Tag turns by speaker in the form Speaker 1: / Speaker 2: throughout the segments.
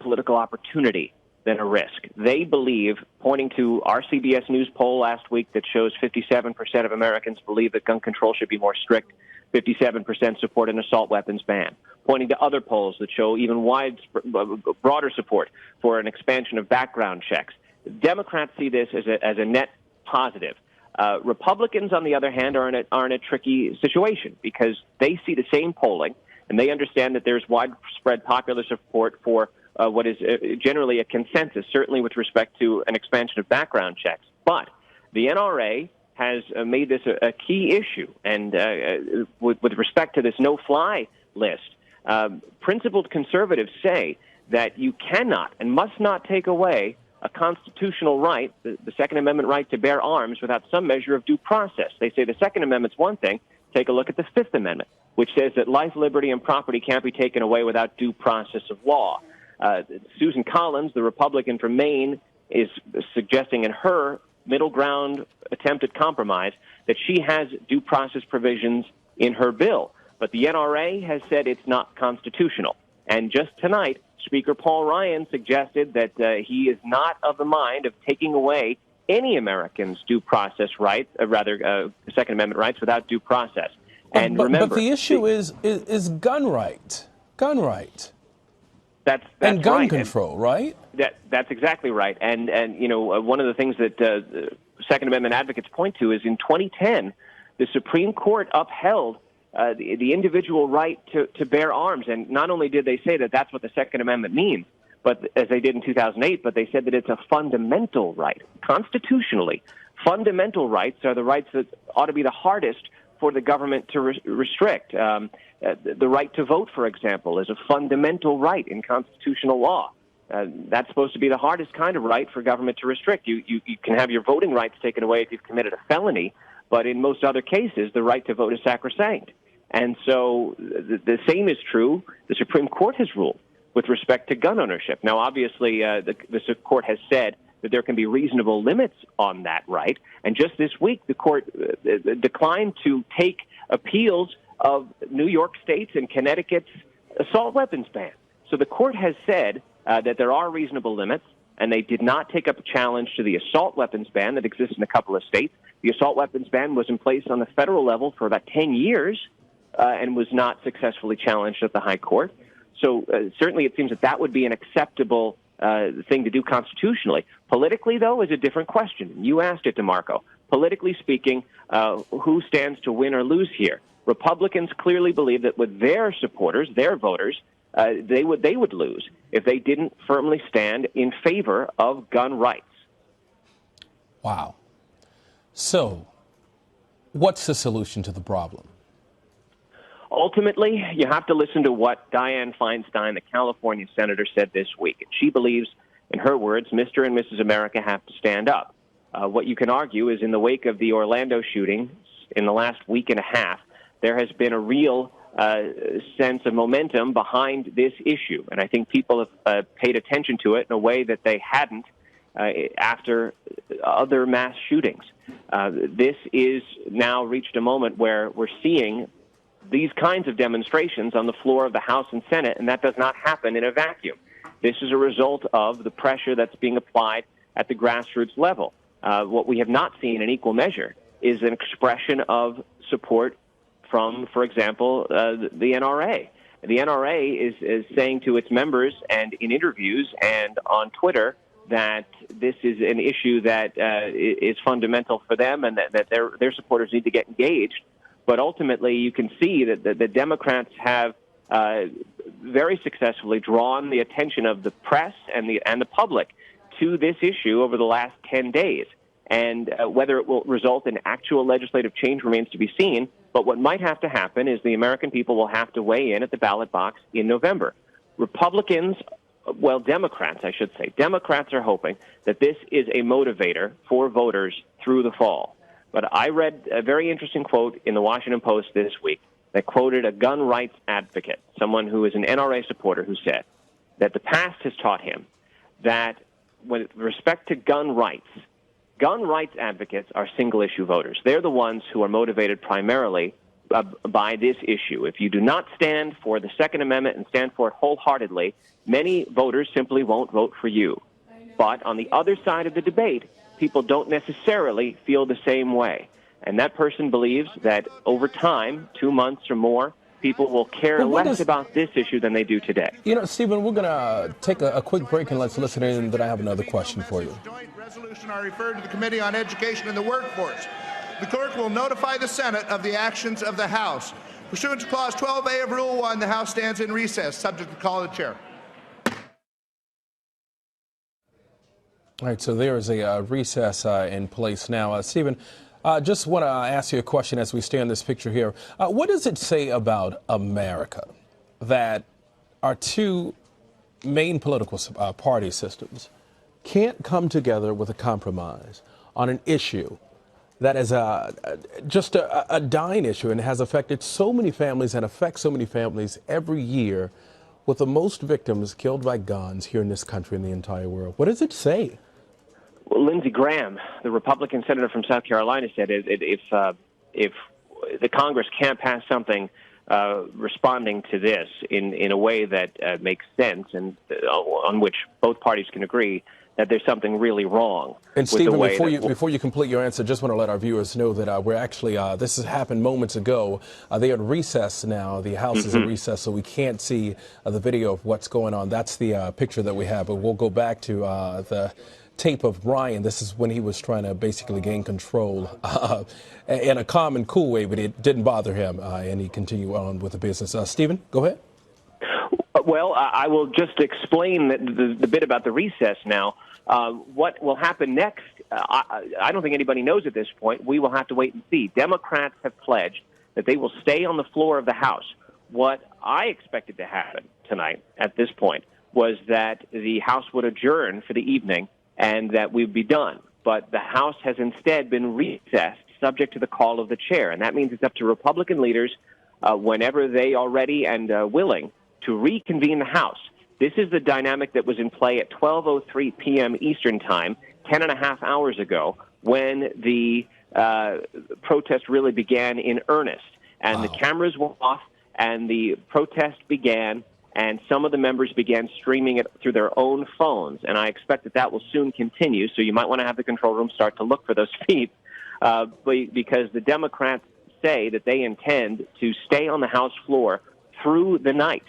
Speaker 1: political opportunity than a risk. They believe, pointing to our CBS News poll last week that shows 57% of Americans believe that gun control should be more strict, 57% support an assault weapons ban, pointing to other polls that show even broader support for an expansion of background checks. Democrats see this as a net positive. Republicans, on the other hand, are in a tricky situation because they see the same polling, and they understand that there's widespread popular support for what is generally a consensus, certainly with respect to an expansion of background checks. But the NRA has made this a key issue, and with respect to this no-fly list, principled conservatives say that you cannot and must not take away a constitutional right, the Second Amendment right to bear arms, without some measure of due process. They say the Second Amendment's one thing. Take a look at the Fifth Amendment, which says that life, liberty, and property can't be taken away without due process of law. Susan Collins, the Republican from Maine, is suggesting in her middle ground attempt at compromise that she has due process provisions in her bill. But the NRA has said it's not constitutional. And just tonight, Speaker Paul Ryan suggested that he is not of the mind of taking away any Americans' due process rights, Second Amendment rights, without due process. And remember,
Speaker 2: but the issue is gun right.
Speaker 1: That's
Speaker 2: and gun
Speaker 1: right.
Speaker 2: control, right?
Speaker 1: That's exactly right. And one of the things that Second Amendment advocates point to is in 2010, the Supreme Court upheld the individual right to bear arms. And not only did they say that that's what the Second Amendment means, but as they did in 2008, but they said that it's a fundamental right. Constitutionally, fundamental rights are the rights that ought to be the hardest for the government to restrict. The right to vote, for example, is a fundamental right in constitutional law. That's supposed to be the hardest kind of right for government to restrict. You can have your voting rights taken away if you've committed a felony, but in most other cases, the right to vote is sacrosanct. And so the same is true, the Supreme Court has ruled, with respect to gun ownership. Now, obviously, the court has said that there can be reasonable limits on that right. And just this week, the court declined to take appeals of New York State's and Connecticut's assault weapons ban. So the court has said that there are reasonable limits, and they did not take up a challenge to the assault weapons ban that exists in a couple of states. The assault weapons ban was in place on the federal level for about 10 years and was not successfully challenged at the high court. So certainly it seems that would be an acceptable thing to do constitutionally. Politically, though, is a different question. You asked it, DeMarco. Politically speaking, who stands to win or lose here? Republicans clearly believe that with their supporters, their voters, they would lose if they didn't firmly stand in favor of gun rights.
Speaker 2: Wow. So, what's the solution to the problem?
Speaker 1: Ultimately, you have to listen to what Dianne Feinstein, the California senator, said this week. She believes, in her words, Mr. and Mrs. America have to stand up. What you can argue is in the wake of the Orlando shooting in the last week and a half, there has been a real sense of momentum behind this issue. And I think people have paid attention to it in a way that they hadn't after other mass shootings. This is now reached a moment where we're seeing these kinds of demonstrations on the floor of the House and Senate, and that does not happen in a vacuum. This is a result of the pressure that's being applied at the grassroots level. What we have not seen in equal measure is an expression of support from, for example, the NRA. The NRA is saying to its members and in interviews and on Twitter that this is an issue that is fundamental for them and that their supporters need to get engaged. But ultimately, you can see that the Democrats have very successfully drawn the attention of the press and the public to this issue over the last 10 days. And whether it will result in actual legislative change remains to be seen. But what might have to happen is the American people will have to weigh in at the ballot box in November. Republicans, well, Democrats, I should say, Democrats are hoping that this is a motivator for voters through the fall. But I read a very interesting quote in the Washington Post this week that quoted a gun rights advocate, someone who is an NRA supporter, who said that the past has taught him that with respect to gun rights advocates are single-issue voters. They're the ones who are motivated primarily by this issue. If you do not stand for the Second Amendment and stand for it wholeheartedly, many voters simply won't vote for you. But on the other side of the debate, people don't necessarily feel the same way. And that person believes that over time, 2 months or more, people will care less about this issue than they do today.
Speaker 2: You know, Stephen, we're going to take a quick break and let's listen in, and then I have another question for you.
Speaker 3: Joint resolution are referred to the Committee on Education and the Workforce. The clerk will notify the Senate of the actions of the House. Pursuant to Clause 12A of Rule 1, the House stands in recess, subject to call of the chair.
Speaker 2: All right, so there is a recess in place now. Stephen, just want to ask you a question as we stay on this picture here. What does it say about America that our two main political party systems can't come together with a compromise on an issue that is just a dying issue and has affected so many families and affects so many families every year, with the most victims killed by guns here in this country and the entire world? What does it say?
Speaker 1: Well, Lindsey Graham, the Republican senator from South Carolina, said if the Congress can't pass something responding to this in a way that makes sense and on which both parties can agree, that there's something really wrong.
Speaker 2: And Stephen, before you complete your answer, just want to let our viewers know that we're actually, this has happened moments ago. They are at recess now. The House is in recess, so we can't see the video of what's going on. That's the picture that we have, but we'll go back to the tape of Ryan. This is when he was trying to basically gain control in a calm and cool way, but it didn't bother him, and he continued on with the business. Stephen, go ahead.
Speaker 1: Well, I will just explain the bit about the recess now. What will happen next, I don't think anybody knows at this point. We will have to wait and see. Democrats have pledged that they will stay on the floor of the House. What I expected to happen tonight at this point was that the House would adjourn for the evening and that we'd be done. But the House has instead been recessed, subject to the call of the chair. And that means it's up to Republican leaders, whenever they are ready and willing, to reconvene the House. This is the dynamic that was in play at 12:03 p.m. Eastern Time, 10.5 hours ago, when the protest really began in earnest. And the cameras were off, and the protest began, and some of the members began streaming it through their own phones. And I expect that that will soon continue, so you might want to have the control room start to look for those feeds, because the Democrats say that they intend to stay on the House floor through the night.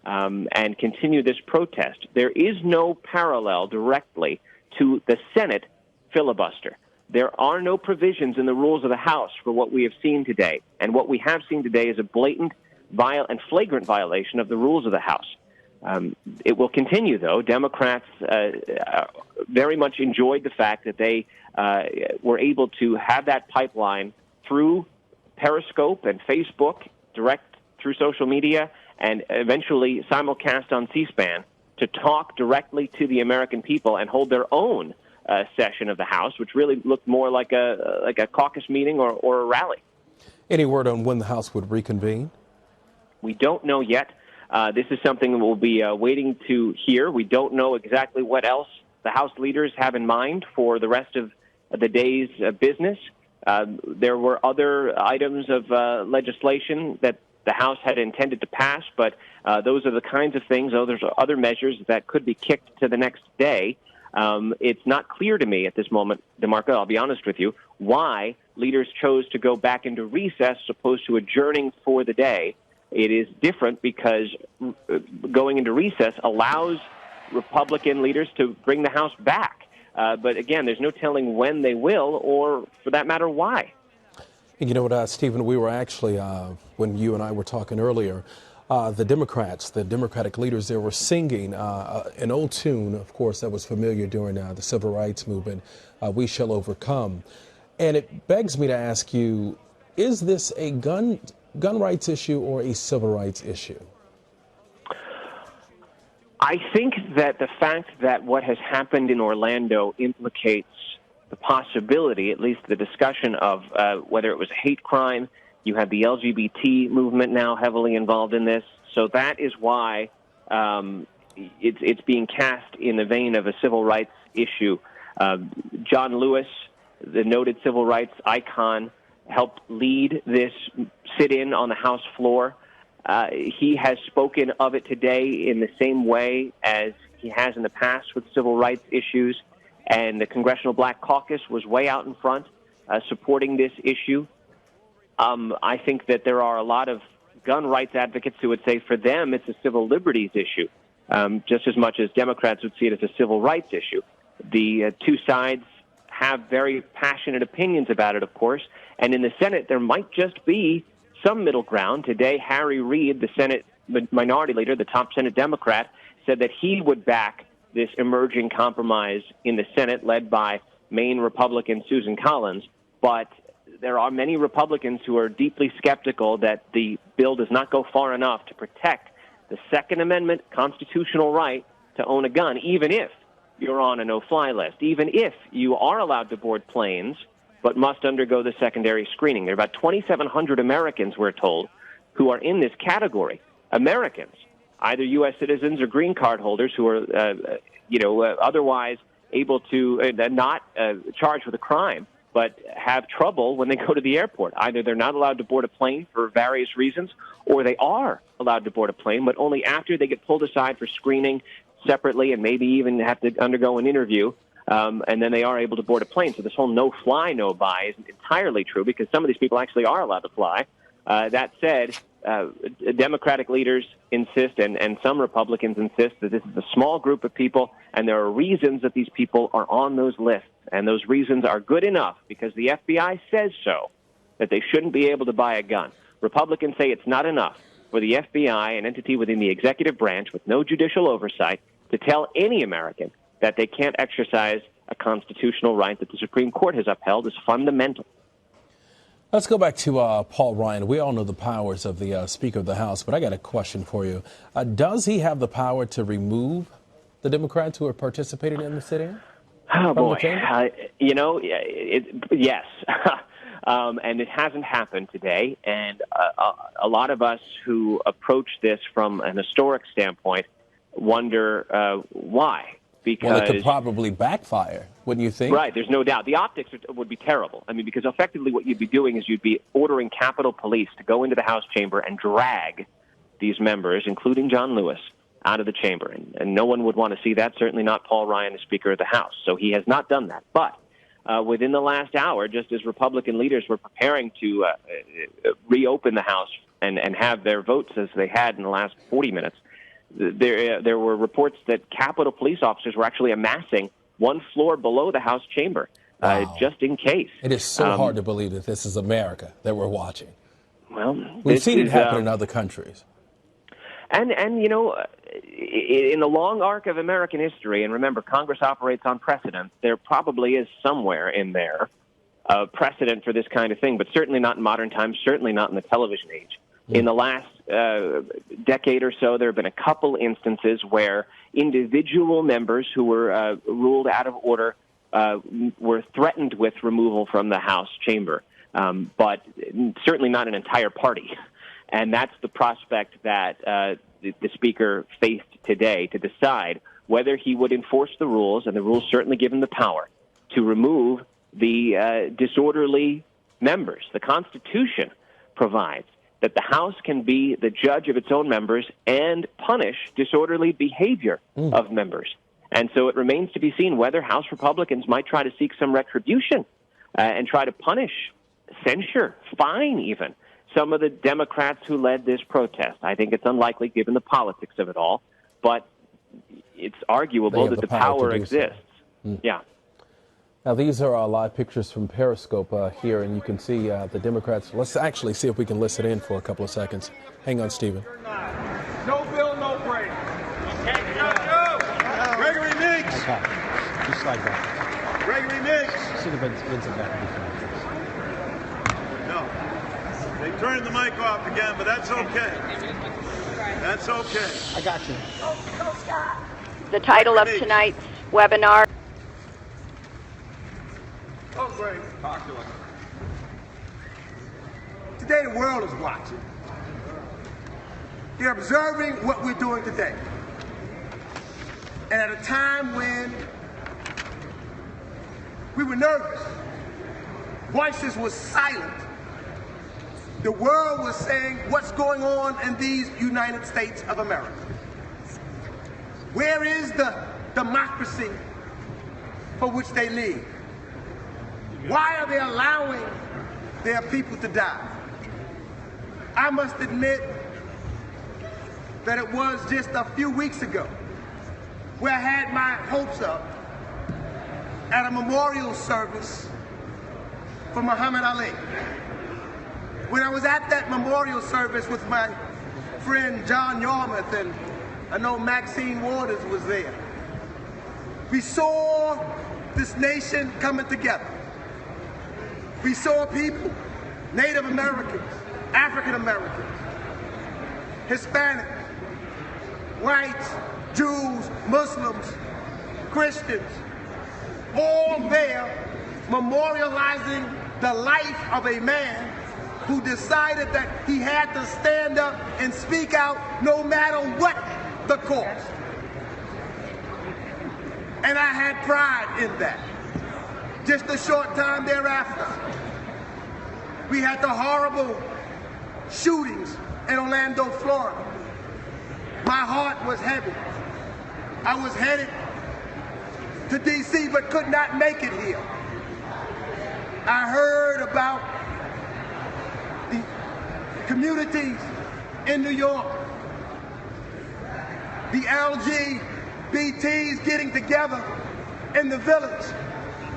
Speaker 1: And continue this protest. There is no parallel directly to the Senate filibuster. There are no provisions in the rules of the House for what we have seen today. And what we have seen today is a blatant and flagrant violation of the rules of the House. It will continue, though. Democrats very much enjoyed the fact that they were able to have that pipeline through Periscope and Facebook, direct through social media, and eventually simulcast on C-SPAN to talk directly to the American people and hold their own session of the House, which really looked more like a caucus meeting or a rally.
Speaker 2: Any word on when the House would reconvene?
Speaker 1: We don't know yet. This is something that we'll be waiting to hear. We don't know exactly what else the House leaders have in mind for the rest of the day's business. There were other items of legislation that the House had intended to pass, but those are the kinds of things, there's other measures that could be kicked to the next day. It's not clear to me at this moment, DeMarco, I'll be honest with you, why leaders chose to go back into recess as opposed to adjourning for the day. It is different because going into recess allows Republican leaders to bring the House back. But again, there's no telling when they will, or for that matter, why.
Speaker 2: You know what, Stephen, we were actually, when you and I were talking earlier, the Democratic leaders there were singing an old tune, of course, that was familiar during the Civil Rights Movement, We Shall Overcome. And it begs me to ask you, is this a gun rights issue or a civil rights issue?
Speaker 1: I think that the fact that what has happened in Orlando implicates the possibility, at least the discussion of whether it was a hate crime. You have the LGBT movement now heavily involved in this. So that is why it's being cast in the vein of a civil rights issue. John Lewis, the noted civil rights icon, helped lead this sit-in on the House floor. He has spoken of it today in the same way as he has in the past with civil rights issues, and the Congressional Black Caucus was way out in front supporting this issue. I think that there are a lot of gun rights advocates who would say for them it's a civil liberties issue, just as much as Democrats would see it as a civil rights issue. The two sides have very passionate opinions about it, of course, and in the Senate there might just be some middle ground. Today, Harry Reid, the Senate minority leader, the top Senate Democrat, said that he would back this emerging compromise in the Senate led by Maine Republican Susan Collins. But there are many Republicans who are deeply skeptical that the bill does not go far enough to protect the Second Amendment constitutional right to own a gun, even if you're on a no-fly list, even if you are allowed to board planes but must undergo the secondary screening. There are about 2,700 Americans, we're told, who are in this category. Americans, either U.S. citizens or green card holders who are, otherwise able to not charged with a crime, but have trouble when they go to the airport. Either they're not allowed to board a plane for various reasons, or they are allowed to board a plane, but only after they get pulled aside for screening separately and maybe even have to undergo an interview. And then they are able to board a plane. So this whole no-fly, no-buy isn't entirely true because some of these people actually are allowed to fly. That said, Democratic leaders insist and some Republicans insist that this is a small group of people, and there are reasons that these people are on those lists. And those reasons are good enough because the FBI says so, that they shouldn't be able to buy a gun. Republicans say it's not enough for the FBI, an entity within the executive branch with no judicial oversight, to tell any American that they can't exercise a constitutional right that the Supreme Court has upheld as fundamental.
Speaker 2: Let's go back to Paul Ryan. We all know the powers of the Speaker of the House, but I got a question for you. Does he have the power to remove the Democrats who are participating in the sit-in?
Speaker 1: Oh, boy. Yes. And it hasn't happened today. And a lot of us who approach this from an historic standpoint wonder why. Because,
Speaker 2: well, it could probably backfire, wouldn't you think?
Speaker 1: Right, there's no doubt. The optics would be terrible. I mean, because effectively what you'd be doing is you'd be ordering Capitol Police to go into the House chamber and drag these members, including John Lewis, out of the chamber. And no one would want to see that, certainly not Paul Ryan, the Speaker of the House. So he has not done that. But within the last hour, just as Republican leaders were preparing to reopen the House and have their votes as they had in the last 40 minutes, there were reports that Capitol Police officers were actually amassing one floor below the House chamber, just in case.
Speaker 2: It is so hard to believe that this is America that we're watching.
Speaker 1: Well,
Speaker 2: we've seen it happen in other countries.
Speaker 1: And in the long arc of American history, and remember, Congress operates on precedent, there probably is somewhere in there a precedent for this kind of thing, but certainly not in modern times, certainly not in the television age. In the last decade or so, there have been a couple instances where individual members who were ruled out of order were threatened with removal from the House chamber, but certainly not an entire party. And that's the prospect that the Speaker faced today to decide whether he would enforce the rules, and the rules certainly give him the power to remove the disorderly members. The Constitution provides that the House can be the judge of its own members and punish disorderly behavior of members. And so it remains to be seen whether House Republicans might try to seek some retribution and try to punish, censure, fine even some of the Democrats who led this protest. I think it's unlikely given the politics of it all, but it's arguable that the power exists. Yeah.
Speaker 2: Now, these are live pictures from Periscope here, and you can see the Democrats. Let's actually see if we can listen in for a couple of seconds. Hang on, Stephen.
Speaker 4: No bill, no break. Gregory Meeks.
Speaker 5: Just like that.
Speaker 4: Gregory Meeks.
Speaker 5: Should have been some better.
Speaker 4: No. They turned the mic off again, but that's okay. That's okay.
Speaker 5: I got you.
Speaker 6: The title of tonight's webinar.
Speaker 4: Oh, Greg.
Speaker 5: Talk to us.
Speaker 4: Today the world is watching. They're observing what we're doing today. And at a time when we were nervous, voices were silent,
Speaker 7: the world was saying, what's going on in these United States of America? Where is the democracy for which they live? Why are they allowing their people to die? I must admit that it was just a few weeks ago where I had my hopes up at a memorial service for Muhammad Ali. When I was at that memorial service with my friend John Yarmouth, and I know Maxine Waters was there, we saw this nation coming together. We saw people, Native Americans, African Americans, Hispanic, whites, Jews, Muslims, Christians, all there memorializing the life of a man who decided that he had to stand up and speak out no matter what the cost. And I had pride in that. Just a short time thereafter, we had the horrible shootings in Orlando, Florida. My heart was heavy. I was headed to D.C. but could not make it here. I heard about the communities in New York, the LGBTs getting together in the village.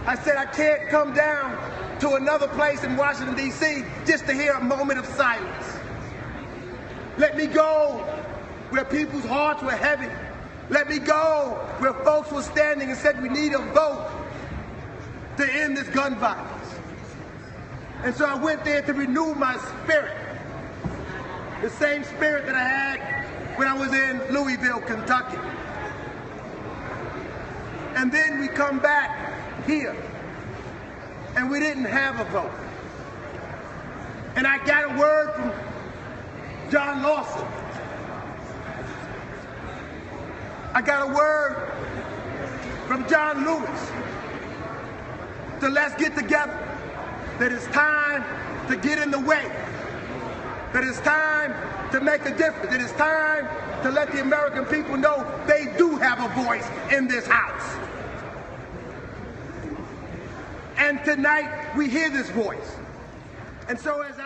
Speaker 7: I said, I can't come down to another place in Washington, D.C. just to hear a moment of silence. Let me go where people's hearts were heavy. Let me go where folks were standing and said we need a vote to end this gun violence. And so I went there to renew my spirit. The same spirit that I had when I was in Louisville, Kentucky. And then we come back here and we didn't have a vote. And I got a word from John Lawson. I got a word from John Lewis to let's get together, that it's time to get in the way, that it's time to make a difference, that it's time to let the American people know they do have a voice in this house. And tonight we hear this voice. And so as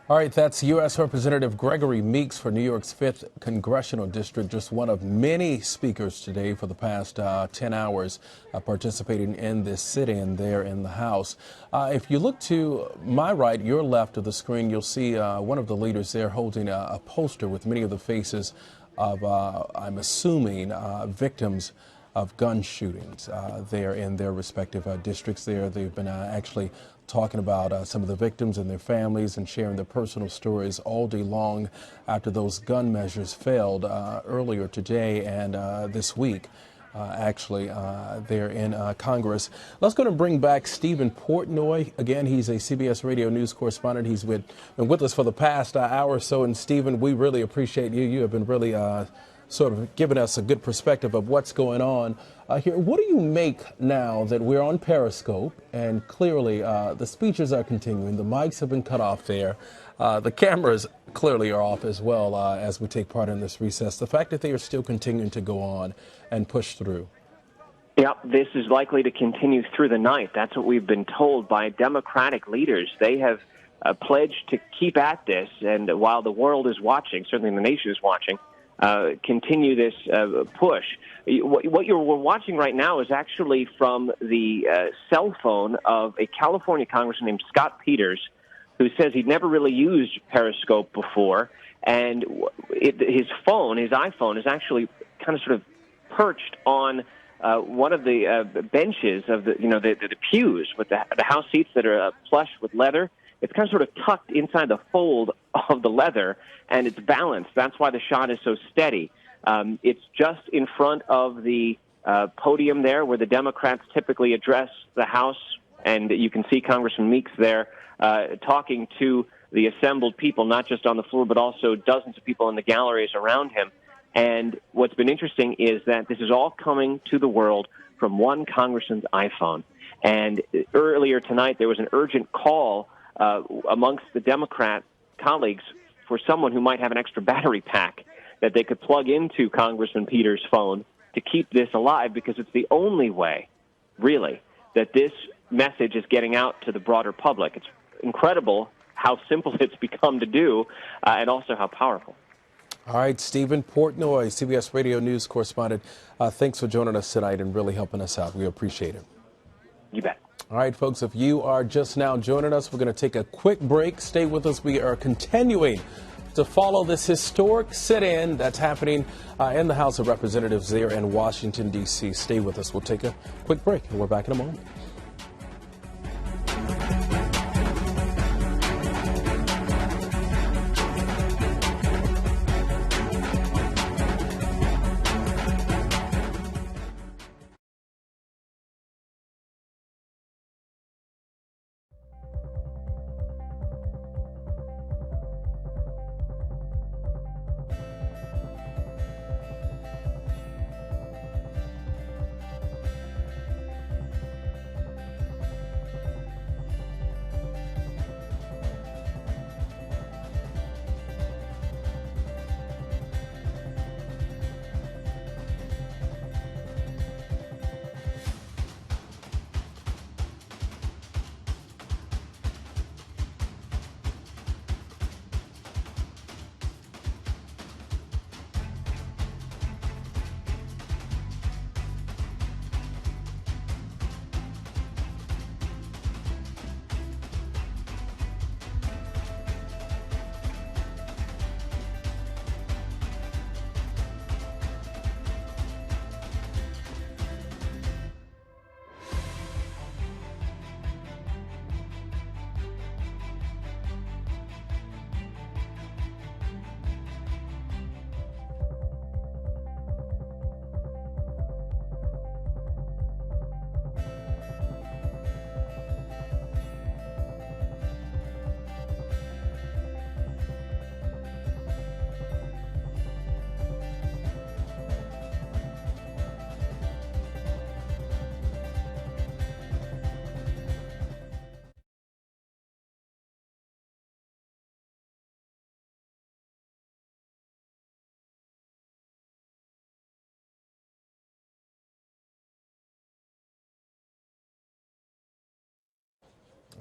Speaker 2: All right, that's U.S. Representative Gregory Meeks for New York's 5th Congressional District, just one of many speakers today for the past 10 hours participating in this sit-in there in the House. If you look to my right, your left of the screen, you'll see one of the leaders there holding a poster with many of the faces of, I'm assuming, victims of gun shootings there in their respective districts there. They've been actually talking about some of the victims and their families and sharing their personal stories all day long after those gun measures failed earlier today and this week. Actually, there in Congress. Let's go to bring back Stephen Portnoy. Again, he's a CBS Radio News correspondent. He's been with us for the past hour or so. And Stephen, we really appreciate you. You have been really sort of giving us a good perspective of what's going on here. What do you make now that we're on Periscope and clearly the speeches are continuing, the mics have been cut off there, the cameras clearly are off as well as we take part in this recess, the fact that they are still continuing to go on and push through?
Speaker 1: Yep, this is likely to continue through the night. That's what we've been told by Democratic leaders. They have pledged to keep at this, and while the world is watching, certainly the nation is watching, continue this push. What you're watching right now is actually from the cell phone of a California congressman named Scott Peters, who says he'd never really used Periscope before, and his iPhone, is actually kind of sort of perched on one of the benches of the pews with the House seats that are plush with leather. It's kind of sort of tucked inside the fold of the leather, and it's balanced. That's why the shot is so steady. It's just in front of the podium there where the Democrats typically address the House, and you can see Congressman Meeks there talking to the assembled people, not just on the floor, but also dozens of people in the galleries around him. And what's been interesting is that this is all coming to the world from one congressman's iPhone. And earlier tonight, there was an urgent call amongst the Democrats colleagues for someone who might have an extra battery pack that they could plug into Congressman Peters' phone to keep this alive, because it's the only way, really, that this message is getting out to the broader public. It's incredible how simple it's become to do, and also how powerful.
Speaker 2: All right, Stephen Portnoy, CBS Radio News correspondent, thanks for joining us tonight and really helping us out. We appreciate it.
Speaker 1: You bet.
Speaker 2: All right, folks, if you are just now joining us, we're going to take a quick break. Stay with us. We are continuing to follow this historic sit-in that's happening in the House of Representatives there in Washington, D.C. Stay with us. We'll take a quick break, and we're back in a moment.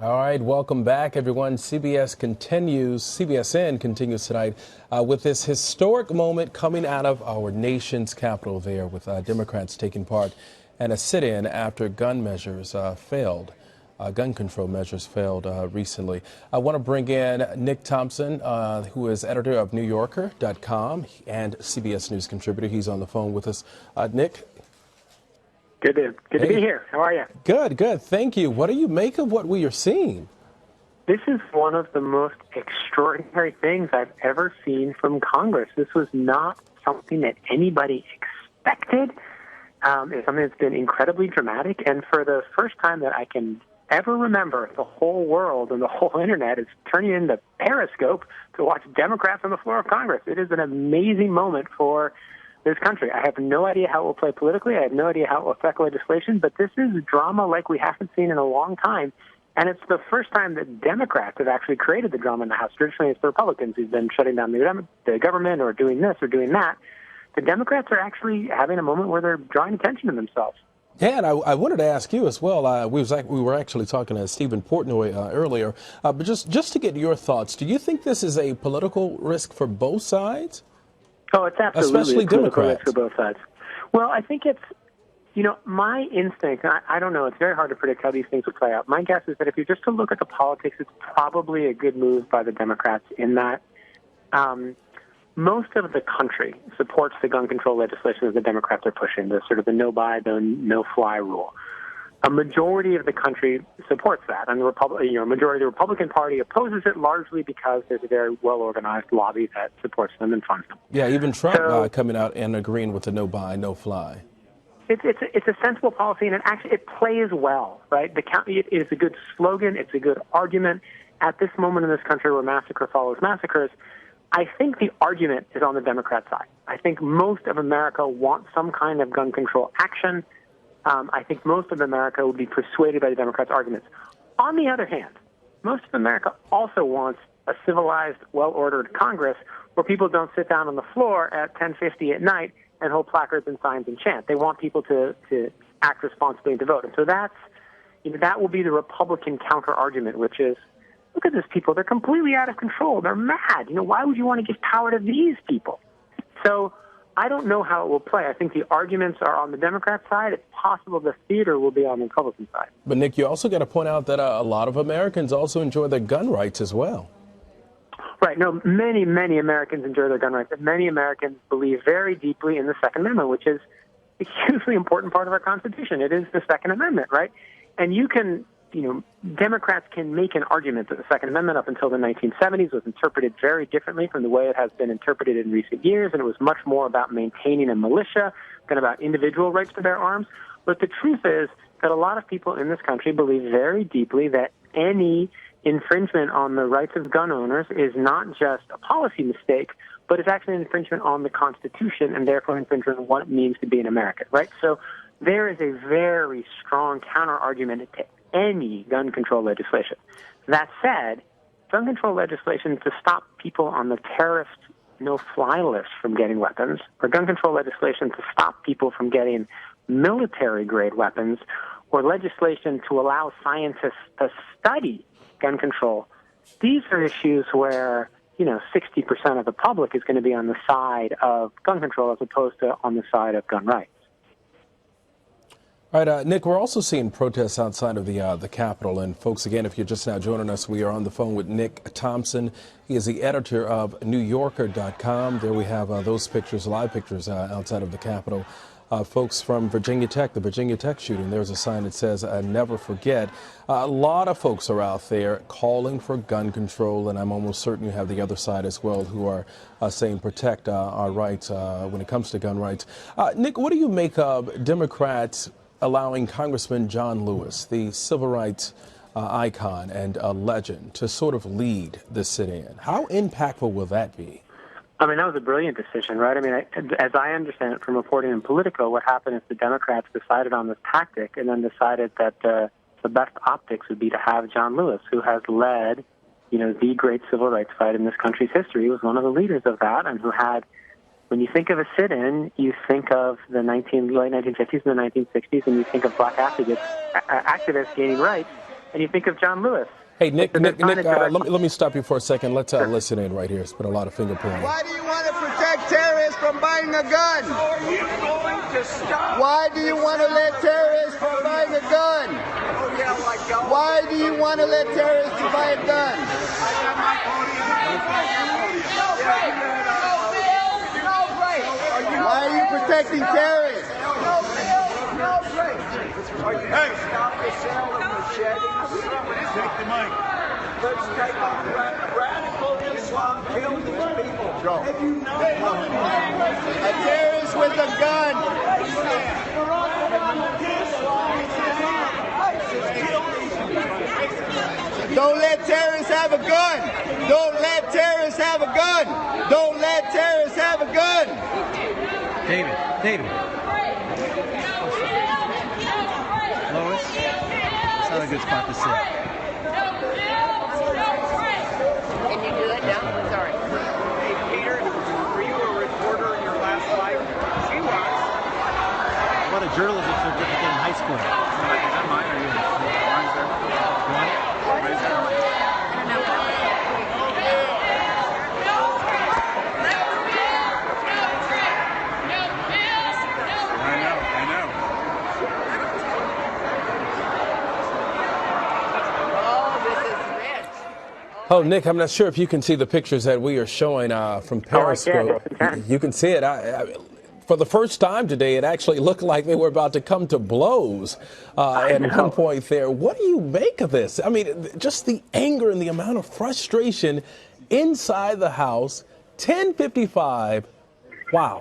Speaker 2: All right, welcome back, everyone. CBSN continues tonight with this historic moment coming out of our nation's capital there, with Democrats taking part in a sit-in after gun control measures failed recently. I want to bring in Nick Thompson, who is editor of NewYorker.com and CBS News contributor. He's on the phone with us. Nick?
Speaker 8: Good to be here. How are you?
Speaker 2: Good. Thank you. What do you make of what we are seeing?
Speaker 8: This is one of the most extraordinary things I've ever seen from Congress. This was not something that anybody expected. It's something that's been incredibly dramatic, and for the first time that I can ever remember, the whole world and the whole internet is turning into Periscope to watch Democrats on the floor of Congress. It is an amazing moment for this country. I have no idea how it will play politically. I have no idea how it will affect legislation, but this is drama like we haven't seen in a long time. And it's the first time that Democrats have actually created the drama in the House. Traditionally, it's the Republicans who've been shutting down the government or doing this or doing that. The Democrats are actually having a moment where they're drawing attention to themselves.
Speaker 2: Yeah, and I wanted to ask you as well. We were actually talking to Stephen Portnoy earlier, but just to get your thoughts, do you think this is a political risk for both sides?
Speaker 8: Oh, it's absolutely
Speaker 2: especially
Speaker 8: a political
Speaker 2: Democrats.
Speaker 8: risk for both sides. Well, I think it's, my instinct, I don't know, it's very hard to predict how these things will play out. My guess is that if you're just to look at the politics, it's probably a good move by the Democrats in that most of the country supports the gun control legislation that the Democrats are pushing, the sort of the no-buy, the no-fly rule. A majority of the country supports that, and the majority of the Republican Party opposes it largely because there's a very well-organized lobby that supports them and funds them.
Speaker 2: Yeah, even Trump coming out and agreeing with the no-buy, no-fly.
Speaker 8: It's a sensible policy, and it plays well, right? It is a good slogan. It's a good argument. At this moment in this country where massacre follows massacres, I think the argument is on the Democrat side. I think most of America wants some kind of gun control action. I think most of America would be persuaded by the Democrats' arguments. On the other hand, most of America also wants a civilized, well-ordered Congress where people don't sit down on the floor at 10:50 at night and hold placards and signs and chant. They want people to act responsibly and to vote. And so that will be the Republican counter-argument, which is, look at these people. They're completely out of control. They're mad. Why would you want to give power to these people? So I don't know how it will play. I think the arguments are on the Democrat side. It's possible the theater will be on the Republican side.
Speaker 2: But, Nick, you also got to point out that a lot of Americans also enjoy their gun rights as well.
Speaker 8: Right. No, many, many Americans enjoy their gun rights. And many Americans believe very deeply in the Second Amendment, which is a hugely important part of our Constitution. It is the Second Amendment, right? And you can, Democrats can make an argument that the Second Amendment up until the 1970s was interpreted very differently from the way it has been interpreted in recent years, and it was much more about maintaining a militia than about individual rights to bear arms. But the truth is that a lot of people in this country believe very deeply that any infringement on the rights of gun owners is not just a policy mistake, but it's actually an infringement on the Constitution and therefore infringement on what it means to be an American, right? So there is a very strong counter-argument to any gun control legislation. That said, gun control legislation to stop people on the terrorist no-fly list from getting weapons, or gun control legislation to stop people from getting military-grade weapons, or legislation to allow scientists to study gun control, these are issues where 60% of the public is going to be on the side of gun control as opposed to on the side of gun rights.
Speaker 2: All right, Nick, we're also seeing protests outside of the Capitol. And folks, again, if you're just now joining us, we are on the phone with Nick Thompson. He is the editor of NewYorker.com. There we have those pictures, live pictures outside of the Capitol. Folks from Virginia Tech, the Virginia Tech shooting, there's a sign that says, never forget. A lot of folks are out there calling for gun control, and I'm almost certain you have the other side as well who are saying protect our rights when it comes to gun rights. Nick, what do you make of Democrats allowing Congressman John Lewis, the civil rights icon and a legend, to sort of lead this sit-in? How impactful will that be?
Speaker 8: I mean, that was a brilliant decision, right? I mean, as I understand it from reporting in Politico, what happened is the Democrats decided on this tactic and then decided that the best optics would be to have John Lewis, who has led, the great civil rights fight in this country's history. He was one of the leaders of that, and who had, when you think of a sit-in, you think of the late 1950s and the 1960s, and you think of black activists gaining rights, and you think of John Lewis.
Speaker 2: Hey, Nick, let me stop you for a second. Let's listen in right here. It's been a lot of finger pointing.
Speaker 7: Why do you want to protect terrorists from buying a gun?
Speaker 9: So are you going to stop?
Speaker 7: Why do you want to let terrorists from buying a gun?
Speaker 9: Oh, yeah, like y'all.
Speaker 7: Why do you want to let terrorists buy a gun?
Speaker 9: I got my podium.
Speaker 7: Why are you protecting terrorists?
Speaker 9: Are you going to stop the sale of machetes?
Speaker 4: Take the mic.
Speaker 9: Let's take on radical Islam kill these people. Have you known
Speaker 7: A terrorist with a gun. Don't let terrorists have a gun. Don't let terrorists have a gun. Don't let terrorists have a gun.
Speaker 5: David. Lois, it's not a good spot to sit.
Speaker 6: Can you do it now? Sorry.
Speaker 9: Hey, Peter, were you a reporter in your last life? She was.
Speaker 5: What a journalism certificate in high school.
Speaker 9: Is that mine or yours? Mine's there.
Speaker 5: You want it?
Speaker 9: Mine's there. I know.
Speaker 2: Oh, Nick, I'm not sure if you can see the pictures that we are showing from Periscope. You can see it. For the first time today, it actually looked like they were about to come to blows at one point there. What do you make of this? I mean, just the anger and the amount of frustration inside the House, 10:55. Wow.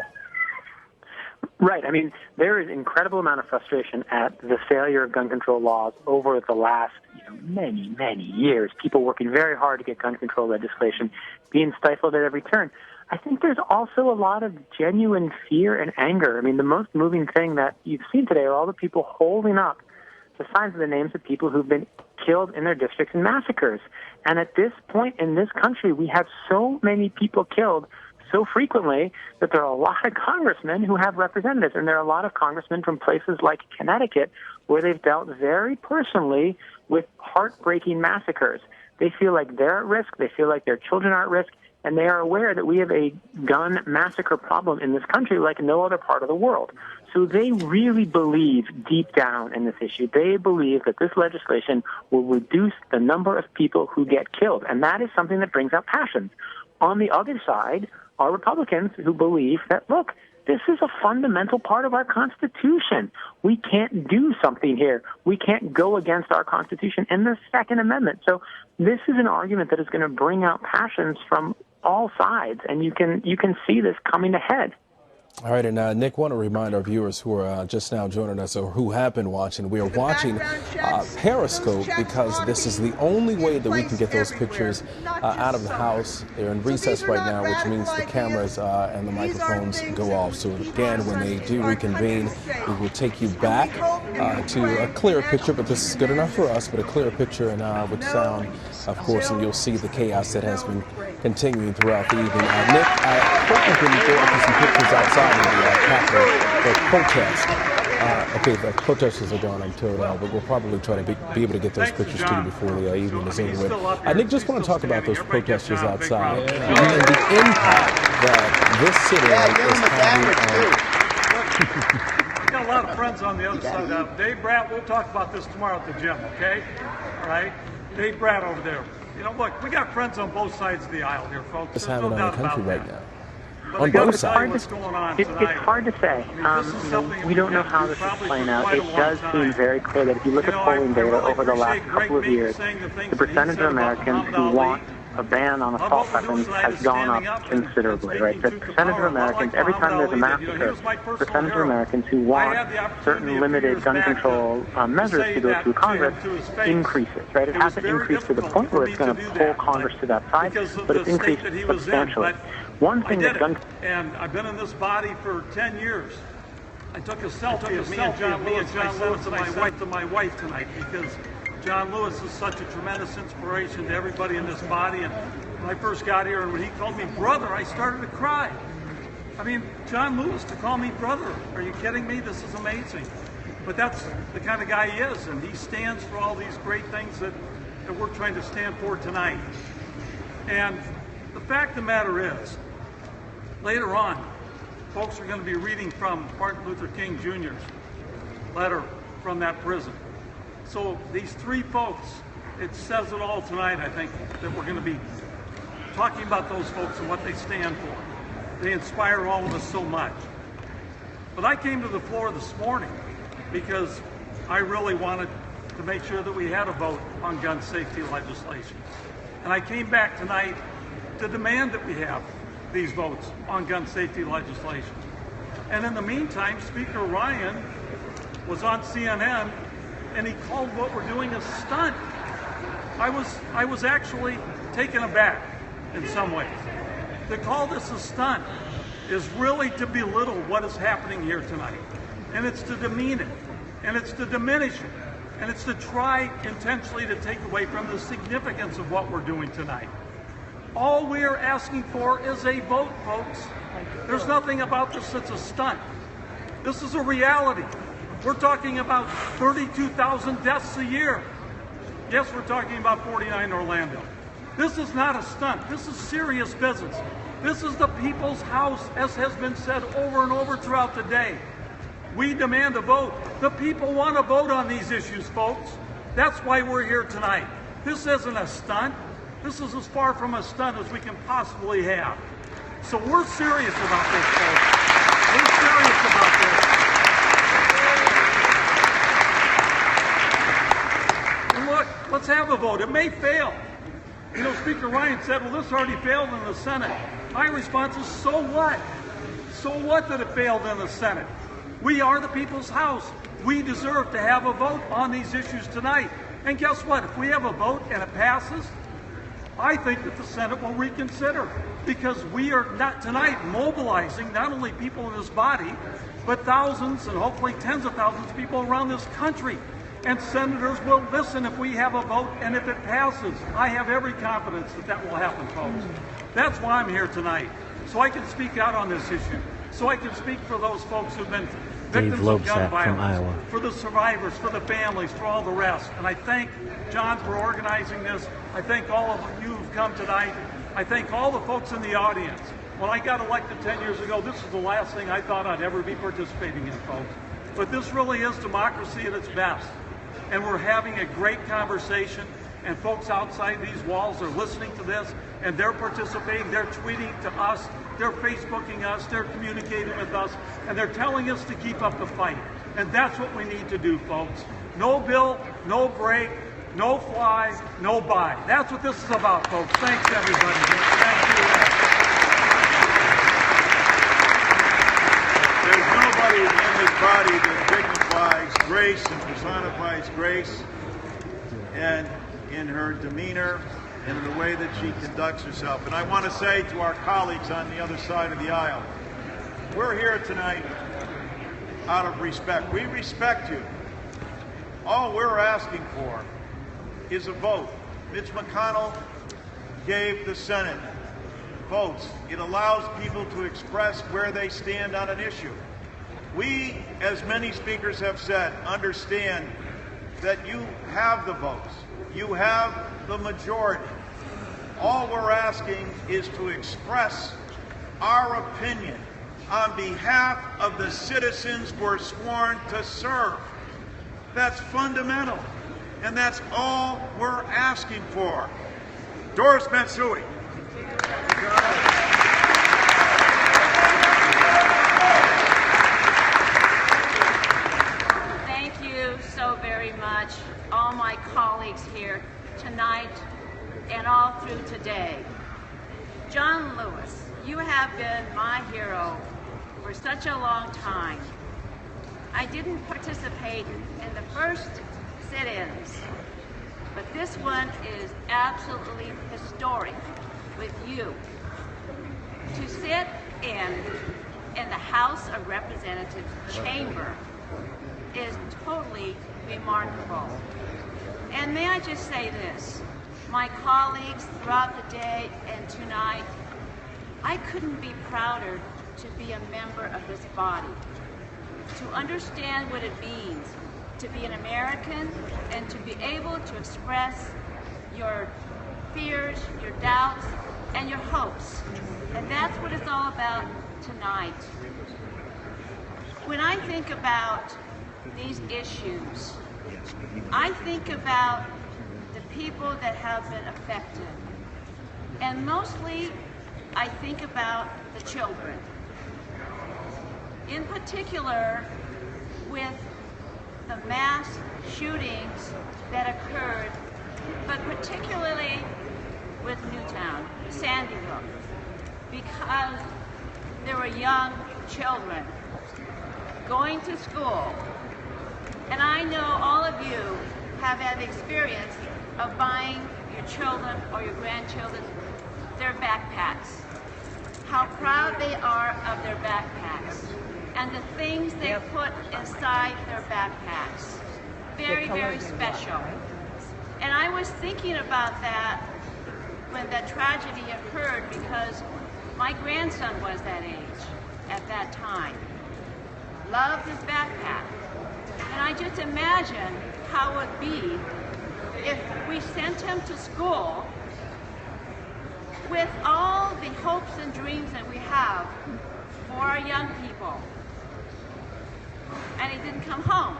Speaker 8: Right. I mean, there is incredible amount of frustration at the failure of gun control laws over the last many, many years. People working very hard to get gun control legislation being stifled at every turn. I think there's also a lot of genuine fear and anger. I mean, the most moving thing that you've seen today are all the people holding up the signs of the names of people who've been killed in their districts in massacres. And at this point in this country, we have so many people killed so frequently that there are a lot of congressmen who have representatives, and there are a lot of congressmen from places like Connecticut where they've dealt very personally with heartbreaking massacres. They feel like they're at risk, they feel like their children are at risk, and they are aware that we have a gun massacre problem in this country like no other part of the world. So they really believe deep down in this issue. They believe that this legislation will reduce the number of people who get killed, and that is something that brings out passions. On the other side are Republicans who believe that, look, this is a fundamental part of our Constitution. We can't do something here. We can't go against our Constitution and the Second Amendment. So this is an argument that is going to bring out passions from all sides, and you can see this coming ahead.
Speaker 2: All right, and Nick, want to remind our viewers who are just now joining us or who have been watching, we are watching Periscope because this is the only way that we can get those pictures out of the House. They're in recess right now, which means the cameras and the microphones go off. So again, when they do reconvene, we will take you back to a clearer picture, but this is good enough for us, but a clearer picture and with sound, of course, and you'll see the chaos that has been continuing throughout the evening. Nick, I hope you can go into some pictures outside of the Capitol, the protest. Okay, the protesters are gone, I'm told, but we'll probably try to be able to get those pictures to you before the evening is over. Nick, just want to talk about those protesters outside and the impact that this city is having on...
Speaker 10: We got a lot of friends on the other side. Dave Bratt, we'll talk about this tomorrow at the gym, okay? All right? Dave Bratt over there. You know, look, we got friends on both sides of the aisle here, folks.
Speaker 2: It's happening in our country right now.
Speaker 10: On both sides. It's
Speaker 8: hard to say. We don't know how this is playing out. It does seem very clear that if you look at polling data over the last couple of years, the percentage of Americans who want a ban on assault weapons has gone up considerably, right? The percentage of Americans, every time there's a massacre, the percentage of Americans who want certain limited gun control measures to go through Congress increases, right? It hasn't increased to the point where it's going to pull Congress to that side, but it's increased substantially. One thing that gun...
Speaker 10: And I've been in this body for 10 years. I took a selfie of me and John Lewis, and I sent it to my wife tonight because John Lewis is such a tremendous inspiration to everybody in this body. And when I first got here and when he called me brother, I started to cry. I mean, John Lewis to call me brother. Are you kidding me? This is amazing. But that's the kind of guy he is, and he stands for all these great things that we're trying to stand for tonight. And the fact of the matter is, later on, folks are going to be reading from Martin Luther King Jr.'s letter from that prison. So these three folks, it says it all tonight, I think, that we're going to be talking about those folks and what they stand for. They inspire all of us so much. But I came to the floor this morning because I really wanted to make sure that we had a vote on gun safety legislation. And I came back tonight to demand that we have these votes on gun safety legislation. And in the meantime, Speaker Ryan was on CNN and he called what we're doing a stunt. I was actually taken aback in some ways. To call this a stunt is really to belittle what is happening here tonight. And it's to demean it, and it's to diminish it, and it's to try intentionally to take away from the significance of what we're doing tonight. All we are asking for is a vote, folks. There's nothing about this that's a stunt. This is a reality. We're talking about 32,000 deaths a year. Yes, we're talking about 49 in Orlando. This is not a stunt. This is serious business. This is the people's house, as has been said over and over throughout the day. We demand a vote. The people want to vote on these issues, folks. That's why we're here tonight. This isn't a stunt. This is as far from a stunt as we can possibly have. So we're serious about this, folks. We're serious about this. And look, let's have a vote. It may fail. You know, Speaker Ryan said, well, this already failed in the Senate. My response is, so what? So what that it failed in the Senate? We are the people's house. We deserve to have a vote on these issues tonight. And guess what? If we have a vote and it passes, I think that the Senate will reconsider, because we are not tonight mobilizing not only people in this body, but thousands and hopefully tens of thousands of people around this country And senators will listen if we have a vote and if it passes. I have every confidence that that will happen, folks. That's why I'm here tonight, so I can speak out on this issue, so I can speak for those folks who've been victims of gun violence, for the survivors, for the families, for all the rest. And I thank John for organizing this. I thank all of you who've come tonight. I thank all the folks in the audience. When I got elected 10 years ago, this is the last thing I thought I'd ever be participating in, folks. But this really is democracy at its best. And we're having a great conversation, and folks outside these walls are listening to this, and they're participating, they're tweeting to us, they're Facebooking us, they're communicating with us, and they're telling us to keep up the fight. And that's what we need to do, folks. No bill, no break, no fly, no buy. That's what this is about, folks. Thanks, everybody. Thank you.
Speaker 4: There's nobody in this body that dignifies grace and personifies grace, and in her demeanor and in the way that she conducts herself. And I want to say to our colleagues on the other side of the aisle, we're here tonight out of respect. We respect you. All we're asking for is a vote. Mitch McConnell gave the Senate votes. It allows people to express where they stand on an issue. We, as many speakers have said, understand that you have the votes. You have the majority. All we're asking is to express our opinion on behalf of the citizens we're sworn to serve. That's fundamental, and that's all we're asking for. Doris Matsui.
Speaker 6: Thank you so very much, all my colleagues here tonight and all through today. John Lewis, you have been my hero for such a long time. I didn't participate in the first sit-ins, but this one is absolutely historic with you. To sit in the House of Representatives chamber is totally remarkable. And may I just say this, my colleagues throughout the day and tonight, I couldn't be prouder to be a member of this body, to understand what it means to be an American and to be able to express your fears, your doubts, and your hopes. And that's what it's all about tonight. When I think about these issues, I think about the people that have been affected. And mostly, I think about the children. In particular, with the mass shootings that occurred, but particularly with Newtown, Sandy Hook, because there were young children going to school. And I know all of you have had the experience of buying your children or your grandchildren their backpacks. How proud they are of their backpacks and the things they put inside their backpacks. Very, very special. And I was thinking about that when that tragedy occurred because my grandson was that age at that time. Loved his backpack. And I just imagine how it would be if we sent him to school with all the hopes and dreams that we have for our young people. And he didn't come home.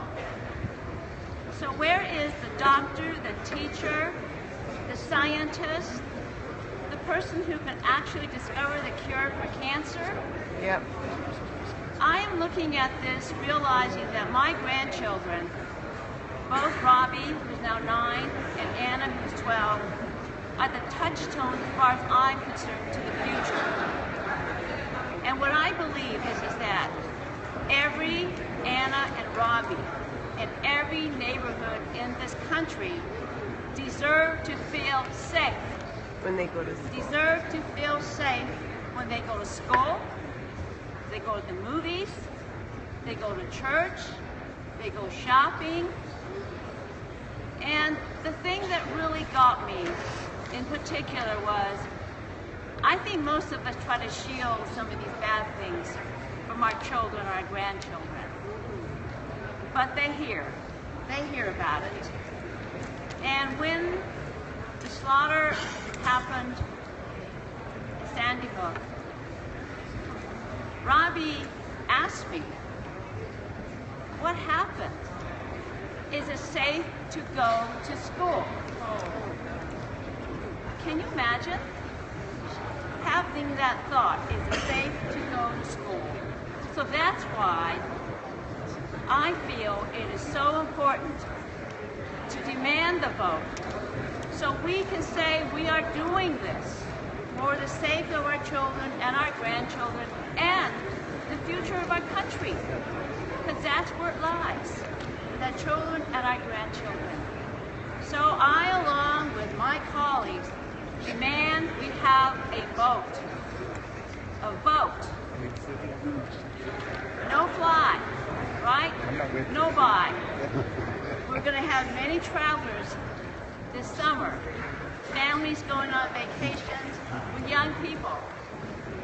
Speaker 6: So where is the doctor, the teacher, the scientist, the person who can actually discover the cure for cancer?
Speaker 11: Yep.
Speaker 6: I am looking at this realizing that my grandchildren, both Robbie, who's now 9, and Anna, who's 12, are the touchstone as far as I'm concerned to the future. And what I believe is that every Anna and Robbie in every neighborhood in this country deserve to feel safe.
Speaker 11: When they go to school.
Speaker 6: Deserve to feel safe when they go to school, they go to the movies, they go to church, they go shopping, And the thing that really got me in particular was, I think most of us try to shield some of these bad things from our children or our grandchildren. But they hear about it. And when the slaughter happened at Sandy Hook, Robbie asked me, what happened? Is it safe to go to school? Can you imagine having that thought? Is it safe to go to school? So that's why I feel it is so important to demand the vote, so we can say we are doing this for the sake of our children and our grandchildren and the future of our country, because that's where it lies, with our children and our grandchildren. So I, along with my colleagues, demand we have a vote. A vote. No fly, right? No buy. We're going to have many travelers this summer. Families going on vacations with young people.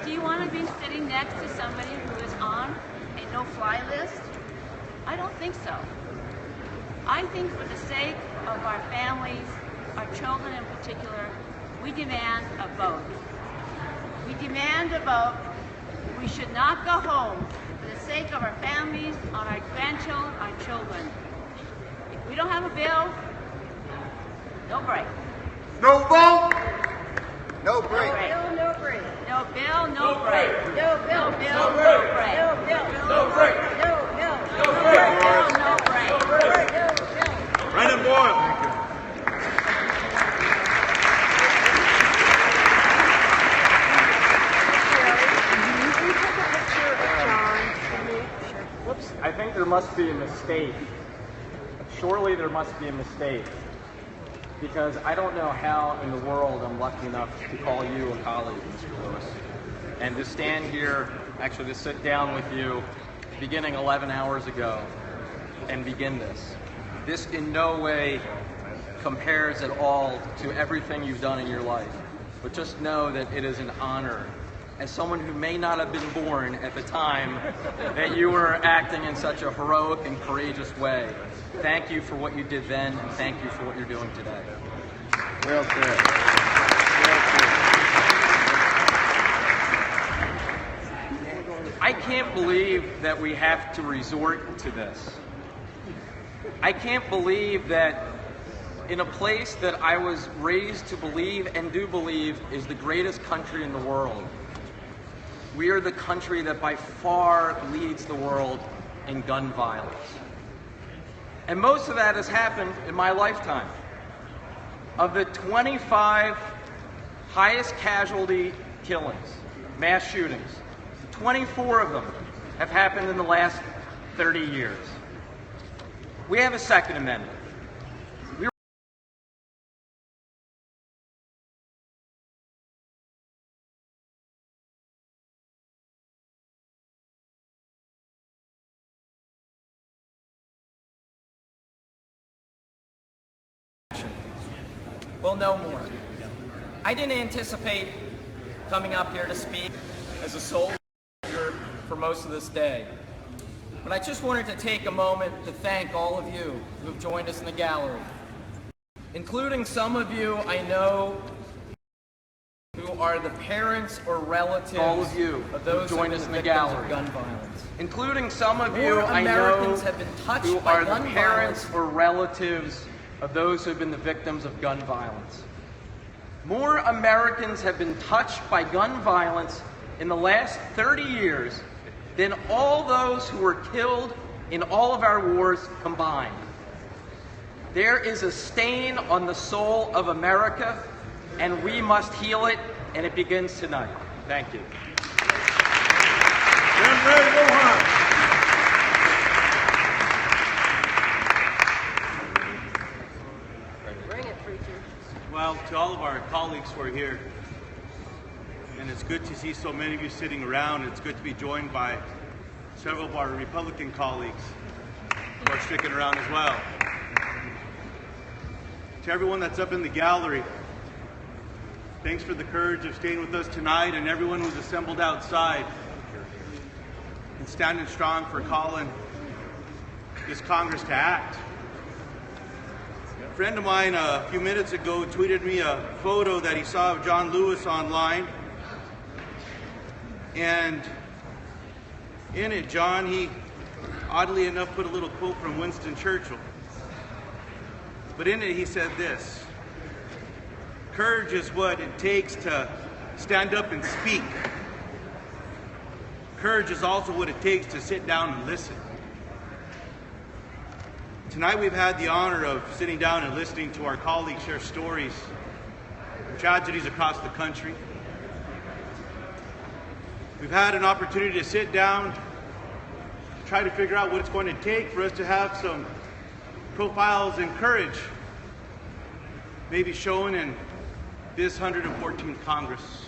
Speaker 6: Do you want to be sitting next to somebody who is on a no-fly list? I don't think so. I think for the sake of our families, our children in particular, we demand a vote. We demand a vote. We should not go home for the sake of our families, on our grandchildren, our children. If we don't have a bill, no break.
Speaker 7: No vote, no break.
Speaker 6: No break. No bill, no break. No bill, no break. No bill, no break. No bill, no break.
Speaker 4: Brennan Boyle.
Speaker 11: I think there must be a mistake. Surely there must be a mistake. Because I don't know how in the world I'm lucky enough to call you a colleague, Mr. Lewis. And to stand here, actually to sit down with you beginning 11 hours ago and begin this. This in no way compares at all to everything you've done in your life. But just know that it is an honor, as someone who may not have been born at the time that you were acting in such a heroic and courageous way. Thank you for what you did then, and thank you for what you're doing today.
Speaker 7: Well said.
Speaker 11: I can't believe that we have to resort to this. I can't believe that in a place that I was raised to believe and do believe is the greatest country in the world, we are the country that by far leads the world in gun violence. And most of that has happened in my lifetime. Of the 25 highest casualty killings, mass shootings, 24 of them have happened in the last 30 years. We have a Second Amendment.
Speaker 12: Well, no more. I didn't anticipate coming up here to speak as a soldier for most of this day. But I just wanted to take a moment to thank all of you who have joined us in the gallery, including some of you I know who are the parents or relatives
Speaker 11: all of you
Speaker 12: of those
Speaker 11: who joined us in the gallery,
Speaker 12: of gun violence.
Speaker 11: Including some of you
Speaker 12: More
Speaker 11: I
Speaker 12: Americans
Speaker 11: know
Speaker 12: have been touched
Speaker 11: who
Speaker 12: by
Speaker 11: are
Speaker 12: gun
Speaker 11: the parents
Speaker 12: violence.
Speaker 11: or relatives of those who have been the victims of gun violence. More Americans have been touched by gun violence in the last 30 years than all those who were killed in all of our wars combined. There is a stain on the soul of America, and we must heal it, and it begins tonight. Thank you.
Speaker 4: Well, to all of our colleagues who are here, and it's good to see so many of you sitting around. It's good to be joined by several of our Republican colleagues who are sticking around as well. To everyone that's up in the gallery, thanks for the courage of staying with us tonight, and everyone who's assembled outside and standing strong for calling this Congress to act. A friend of mine a few minutes ago tweeted me a photo that he saw of John Lewis online, and in it, John, he oddly enough put a little quote from Winston Churchill. But in it, he said this: courage is what it takes to stand up and speak. Courage is also what it takes to sit down and listen. Tonight we've had the honor of sitting down and listening to our colleagues share stories of tragedies across the country. We've had an opportunity to sit down, try to figure out what it's going to take for us to have some profiles and courage maybe shown in this 114th Congress.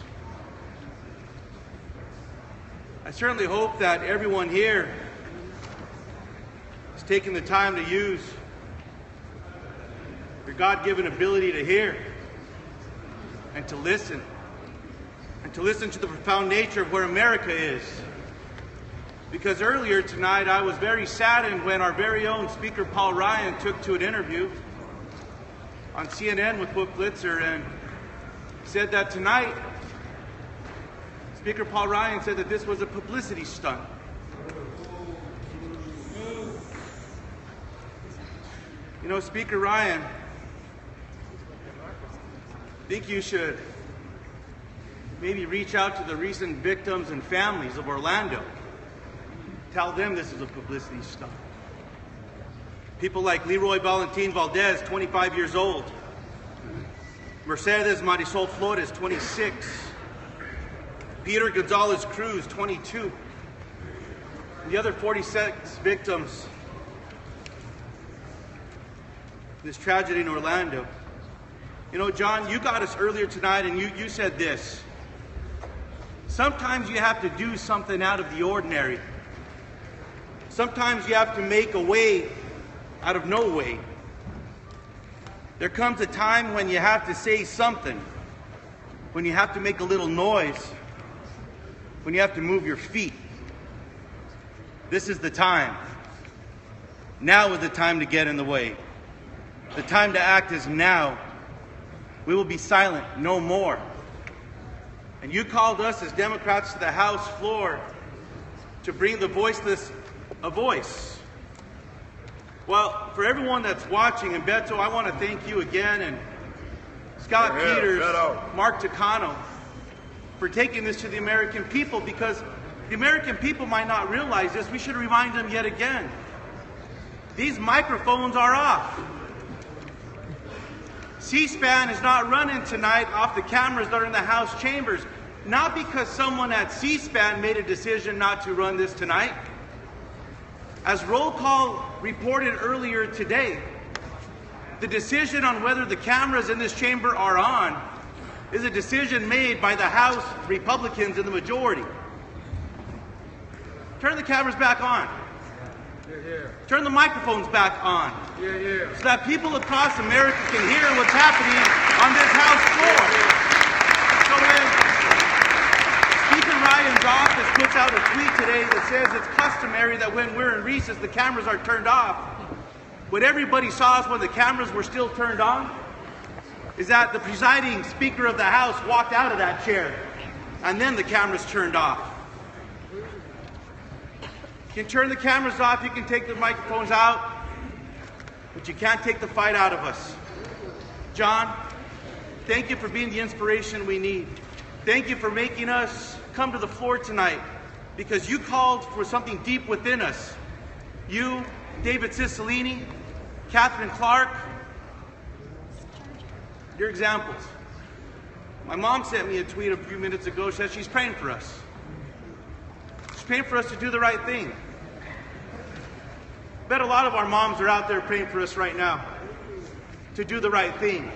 Speaker 4: I certainly hope that everyone here is taking the time to use your God-given ability to hear and to listen to the profound nature of where America is. Because earlier tonight, I was very saddened when our very own Speaker Paul Ryan took to an interview on CNN with Book Blitzer and said that tonight, Speaker Paul Ryan said that this was a publicity stunt. You know, Speaker Ryan, I think you should maybe reach out to the recent victims and families of Orlando. Tell them this is a publicity stunt. People like Leroy Valentin Valdez, 25 years old. Mercedes Marisol Flores, 26. Peter Gonzalez Cruz, 22. And the other 46 victims of this tragedy in Orlando. You know, John, you got us earlier tonight and you said this: sometimes you have to do something out of the ordinary. Sometimes you have to make a way out of no way. There comes a time when you have to say something, when you have to make a little noise, when you have to move your feet. This is the time. Now is the time to get in the way. The time to act is now. We will be silent no more. And you called us as Democrats to the House floor to bring the voiceless a voice. Well, for everyone that's watching, and Beto, I want to thank you again, and Scott Peters, Mark Takano, for taking this to the American people, because the American people might not realize this. We should remind them yet again. These microphones are off. C-SPAN is not running tonight off the cameras that are in the House chambers, not because someone at C-SPAN made a decision not to run this tonight. As Roll Call reported earlier today, the decision on whether the cameras in this chamber are on is a decision made by the House Republicans in the majority. Turn the cameras back on. Turn the microphones back on. So that people across America can hear what's happening on this House floor. So when Speaker Ryan's office puts out a tweet today that says it's customary that when we're in recess, the cameras are turned off, what everybody saw is when the cameras were still turned on is that the presiding Speaker of the House walked out of that chair, and then the cameras turned off. You can turn the cameras off, you can take the microphones out, but you can't take the fight out of us. John, thank you for being the inspiration we need. Thank you for making us come to the floor tonight, because you called for something deep within us. You, David Cicilline, Catherine Clark, your examples. My mom sent me a tweet a few minutes ago. She said she's praying for us. She's praying for us to do the right thing. I bet a lot of our moms are out there praying for us right now to do the right thing.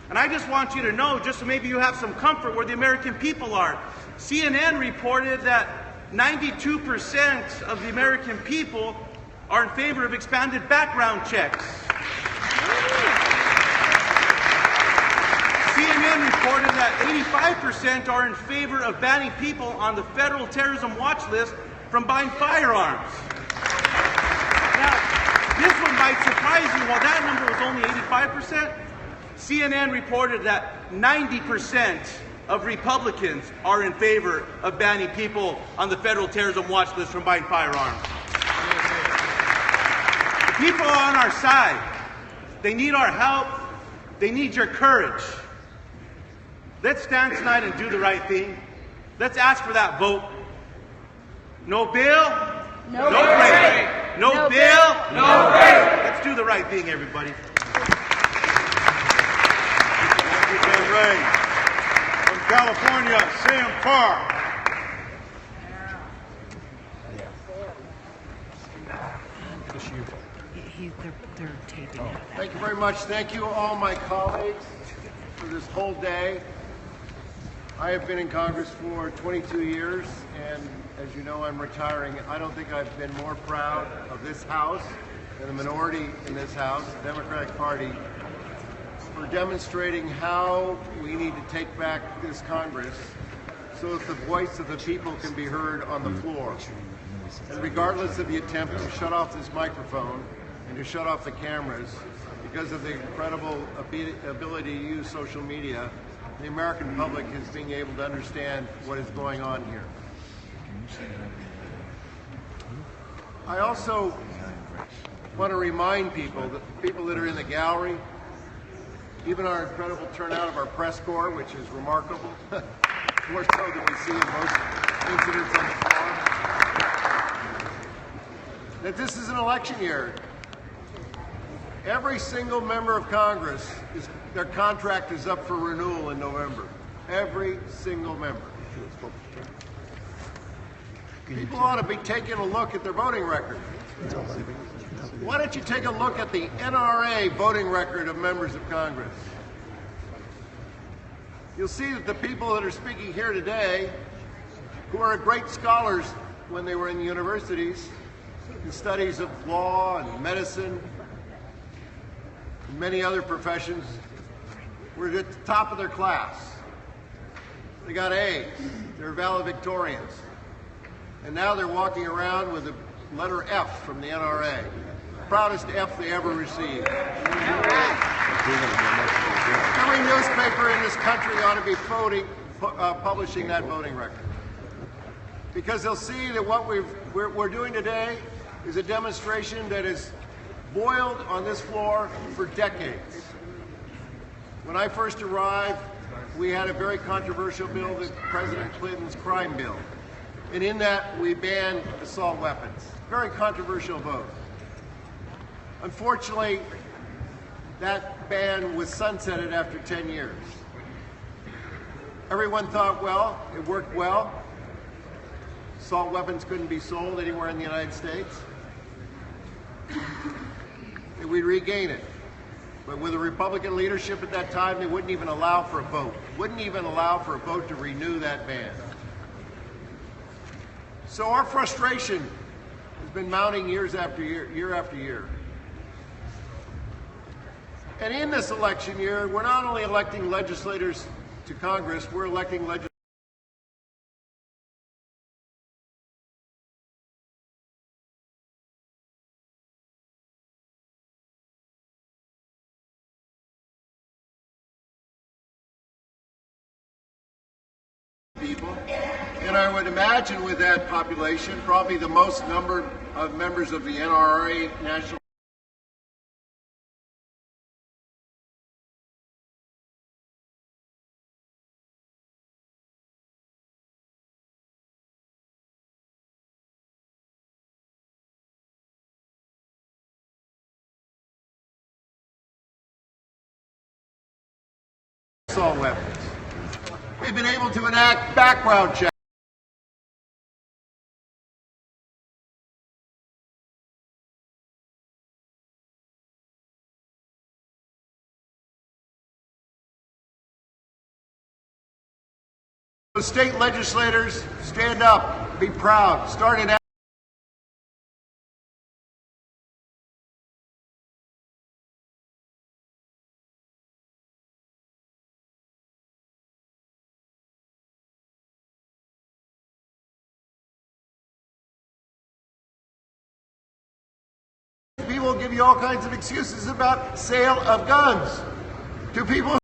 Speaker 4: And I just want you to know, just so maybe you have some comfort where the American people are. CNN reported that 92% of the American people are in favor of expanded background checks.
Speaker 13: CNN reported that 85% are in favor of banning people on the federal terrorism watch list from buying firearms. Now, this one might surprise you. While that number was only 85%, CNN reported that 90% of Republicans are in favor of banning people on the federal terrorism watch list from buying firearms. The people are on our side. They need our help. They need your courage. Let's stand tonight and do the right thing. Let's ask for that vote. No bill, no break. No bill, no break. Let's do the right thing, everybody.
Speaker 4: Thank you, Ben Ray. From California, Sam Carr.
Speaker 14: They're taping it.
Speaker 15: Thank you very much. Thank you all my colleagues for this whole day. I have been in Congress for 22 years, and as you know, I'm retiring. I don't think I've been more proud of this House and the minority in this House, the Democratic Party, for demonstrating how we need to take back this Congress so that the voice of the people can be heard on the floor. And regardless of the attempt to shut off this microphone and to shut off the cameras, because of the incredible ability to use social media, the American public is being able to understand what is going on here. I also want to remind people, that the people that are in the gallery, even our incredible turnout of our press corps, which is remarkable, more so than we see in most incidents on the floor, that this is an election year. Every single member of Congress, their contract is up for renewal in November. Every single member. People ought to be taking a look at their voting record. Why don't you take a look at the NRA voting record of members of Congress? You'll see that the people that are speaking here today, who are great scholars when they were in the universities, in studies of law and medicine, and many other professions, were at the top of their class. They got A's. They're valedictorians. And now they're walking around with a letter F from the NRA. Proudest F they ever received. Every newspaper in this country ought to be publishing that voting record. Because they'll see that what we're doing today is a demonstration that is boiled on this floor for decades. When I first arrived, we had a very controversial bill, the President Clinton's crime bill. And in that, we banned assault weapons. Very controversial vote. Unfortunately, that ban was sunsetted after 10 years. Everyone thought, well, it worked well. Assault weapons couldn't be sold anywhere in the United States. And we'd regain it. But with the Republican leadership at that time, they wouldn't even allow for a vote. Wouldn't even allow for a vote to renew that ban. So our frustration has been mounting year after year. And in this election year, we're not only electing legislators to Congress, we're electing legislators people. And I would imagine with that population, probably the most number of members of the NRA National assault weapons. We've been able to enact background checks. State legislators, stand up, be proud, start an will give you all kinds of excuses about sale of guns to people.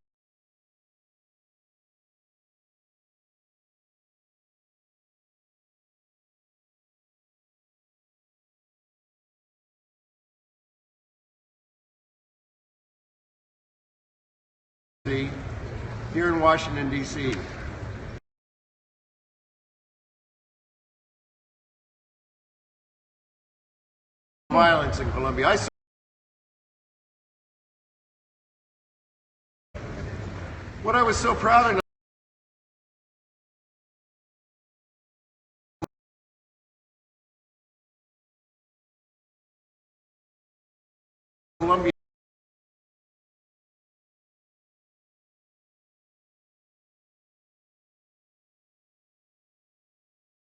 Speaker 15: Here in Washington, D.C. Violence in Colombia. What I was so proud of Colombia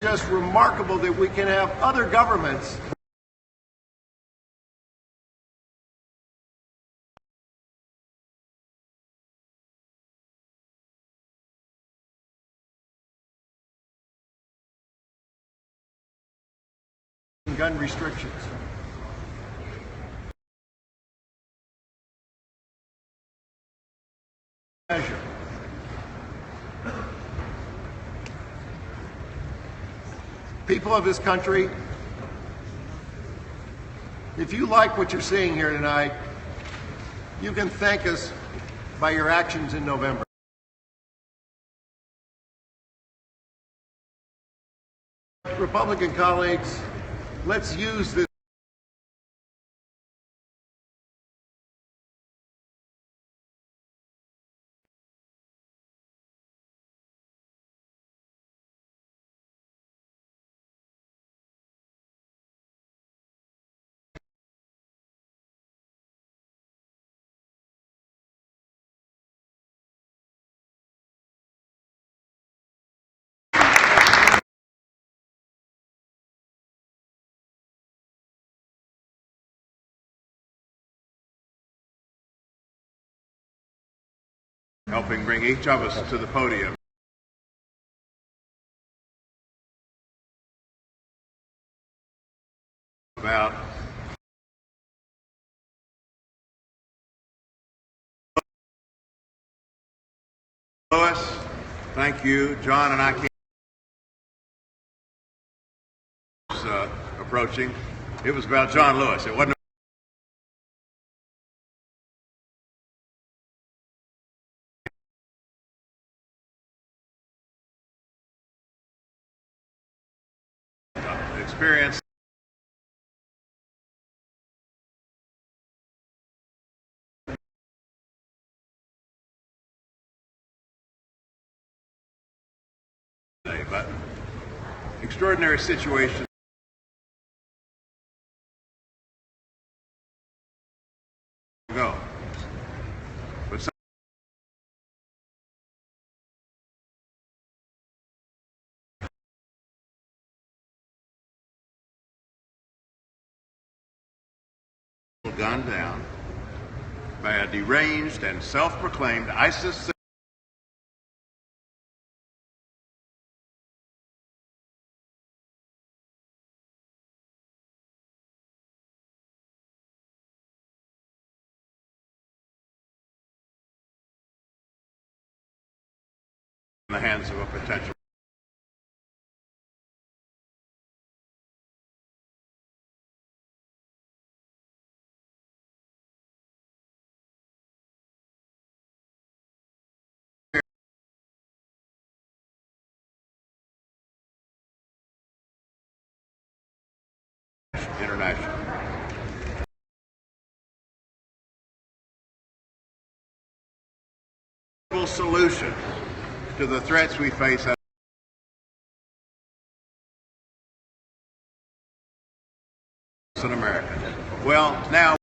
Speaker 15: just remarkable that we can have other governments gun restrictions. Measure. People of this country, if you like what you're seeing here tonight, you can thank us by your actions in November. Republican colleagues, let's use this
Speaker 16: helping bring each of us to the podium. About Lewis, thank you. John and I came approaching. It was about John Lewis. It wasn't experience. But extraordinary situation. Go. But gunned down by a deranged and self-proclaimed ISIS in the hands of a potential international. Solution to the threats we face in America. Well, now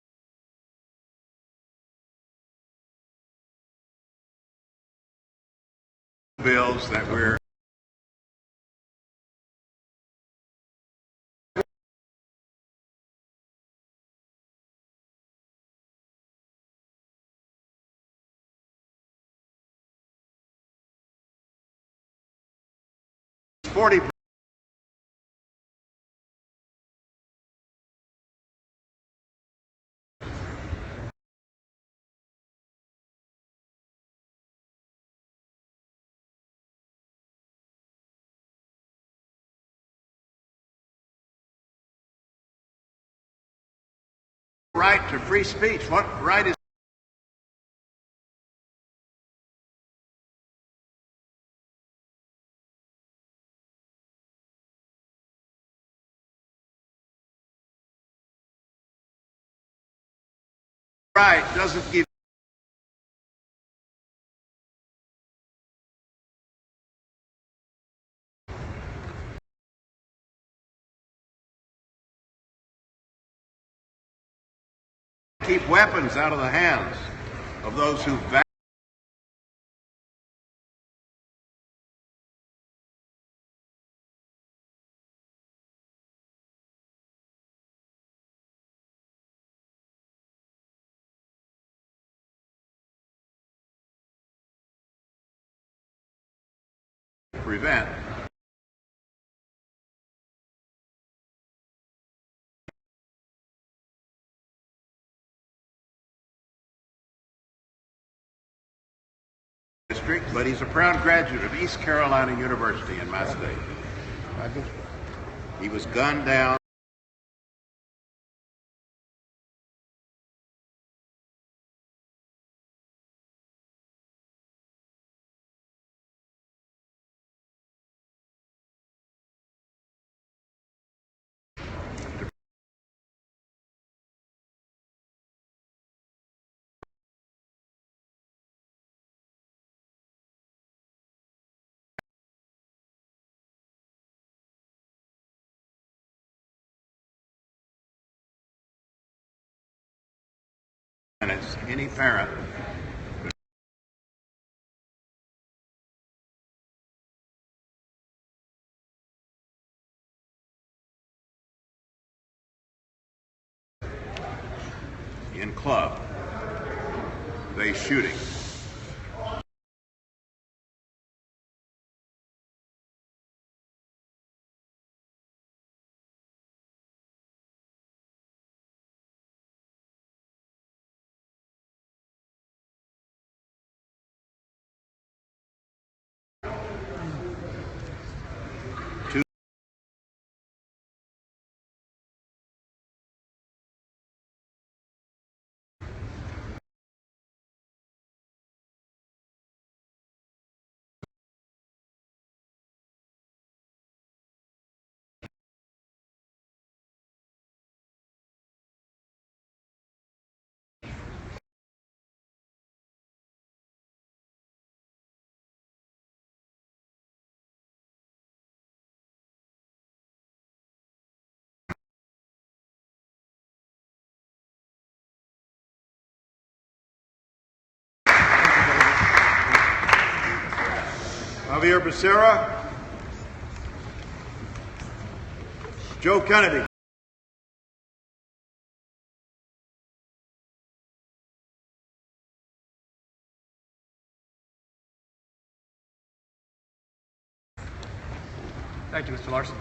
Speaker 16: bills that we're $40 right to free speech. What right is right doesn't give keep weapons out of the hands of those who prevent. District, but he's a proud graduate of East Carolina University in my state. He was gunned down. And it's any parent in club, they shooting. Javier Becerra, Joe Kennedy.
Speaker 17: Thank you, Mr. Larson.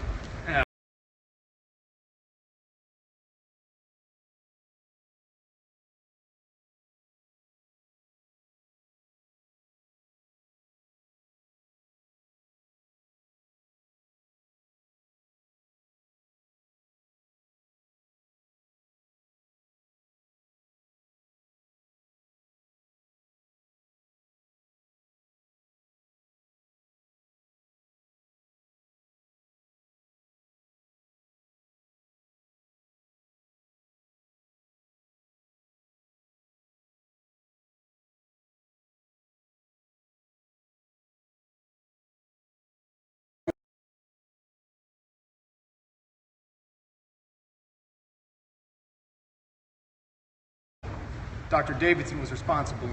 Speaker 17: Dr. Davidson was responsible.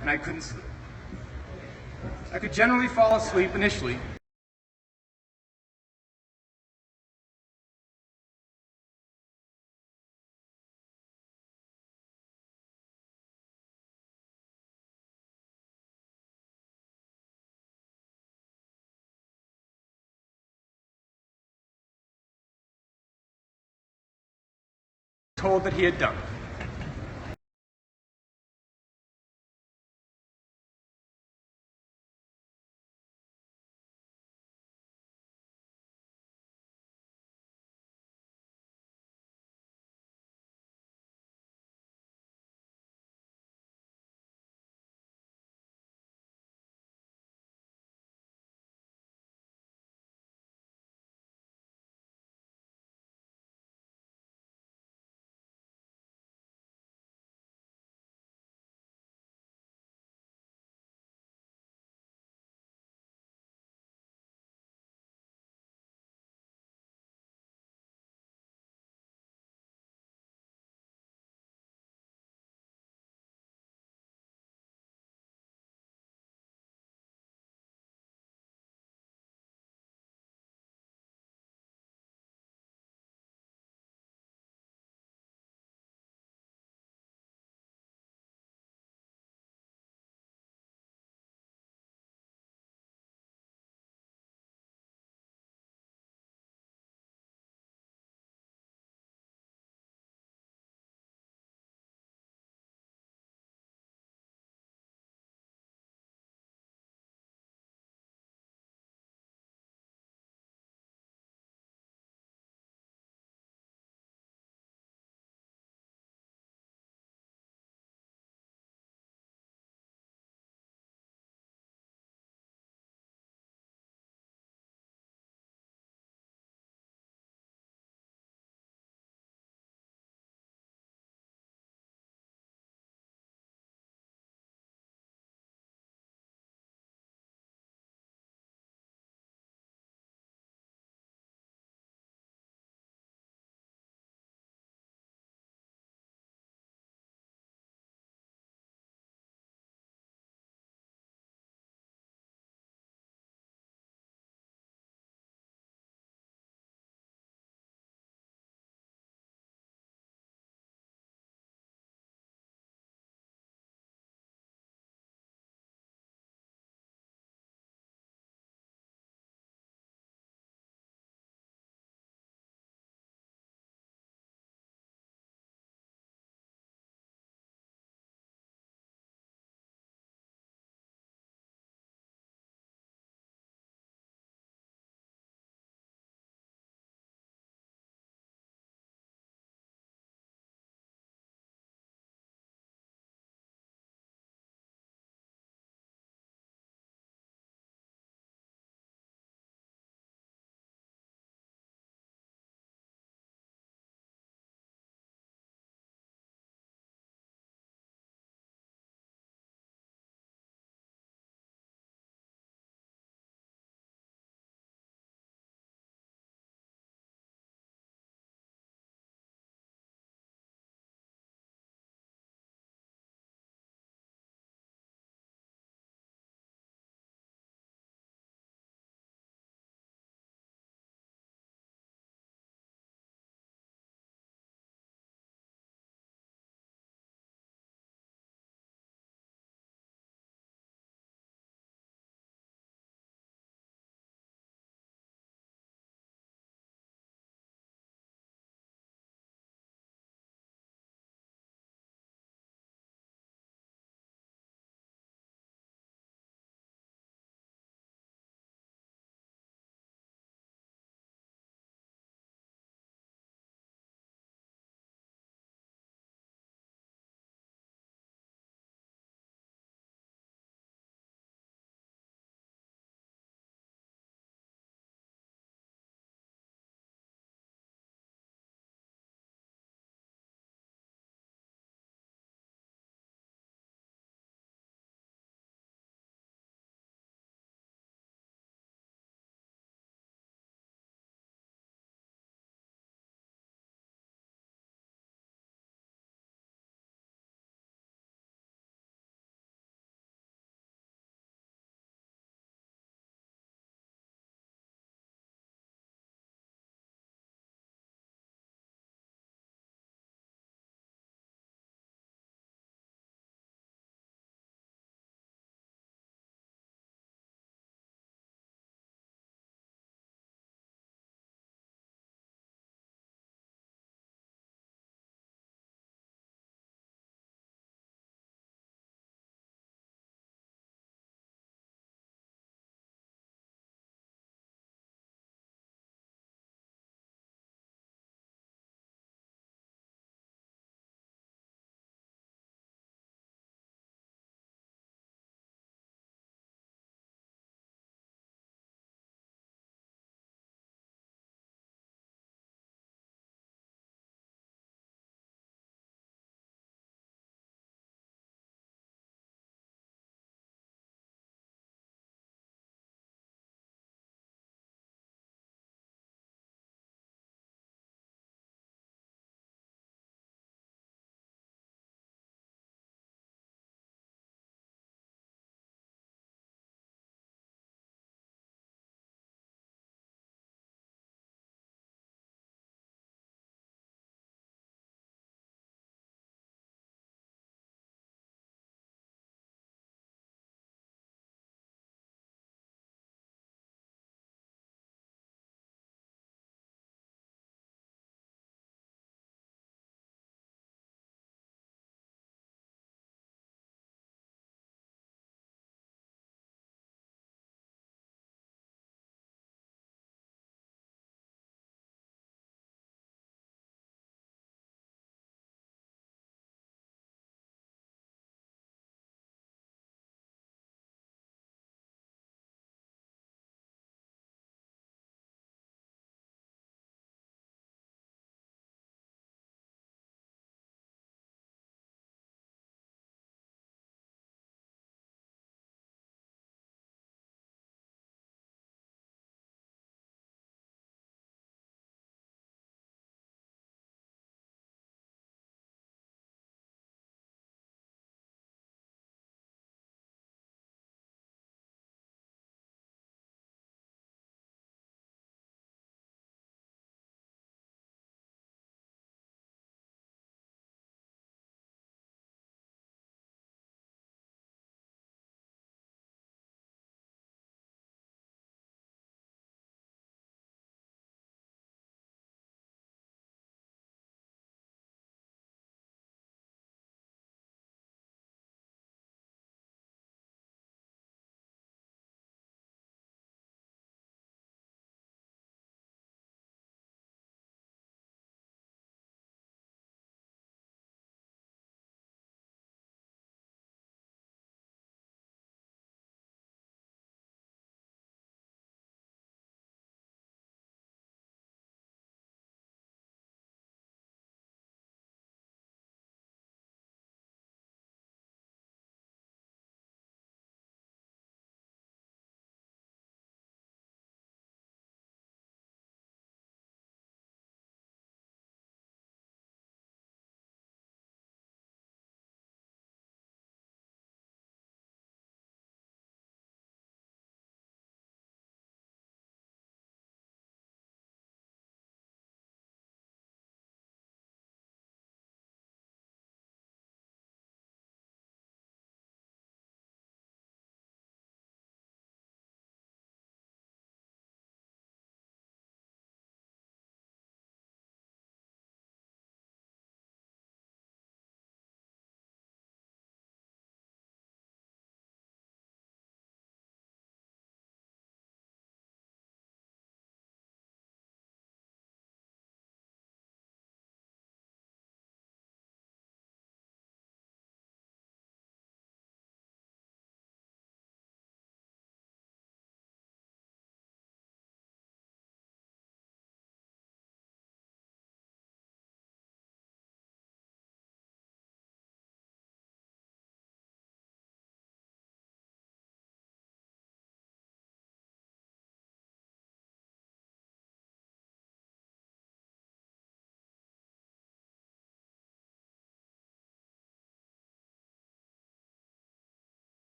Speaker 17: And I couldn't sleep. I could generally fall asleep initially,
Speaker 11: told that he had done.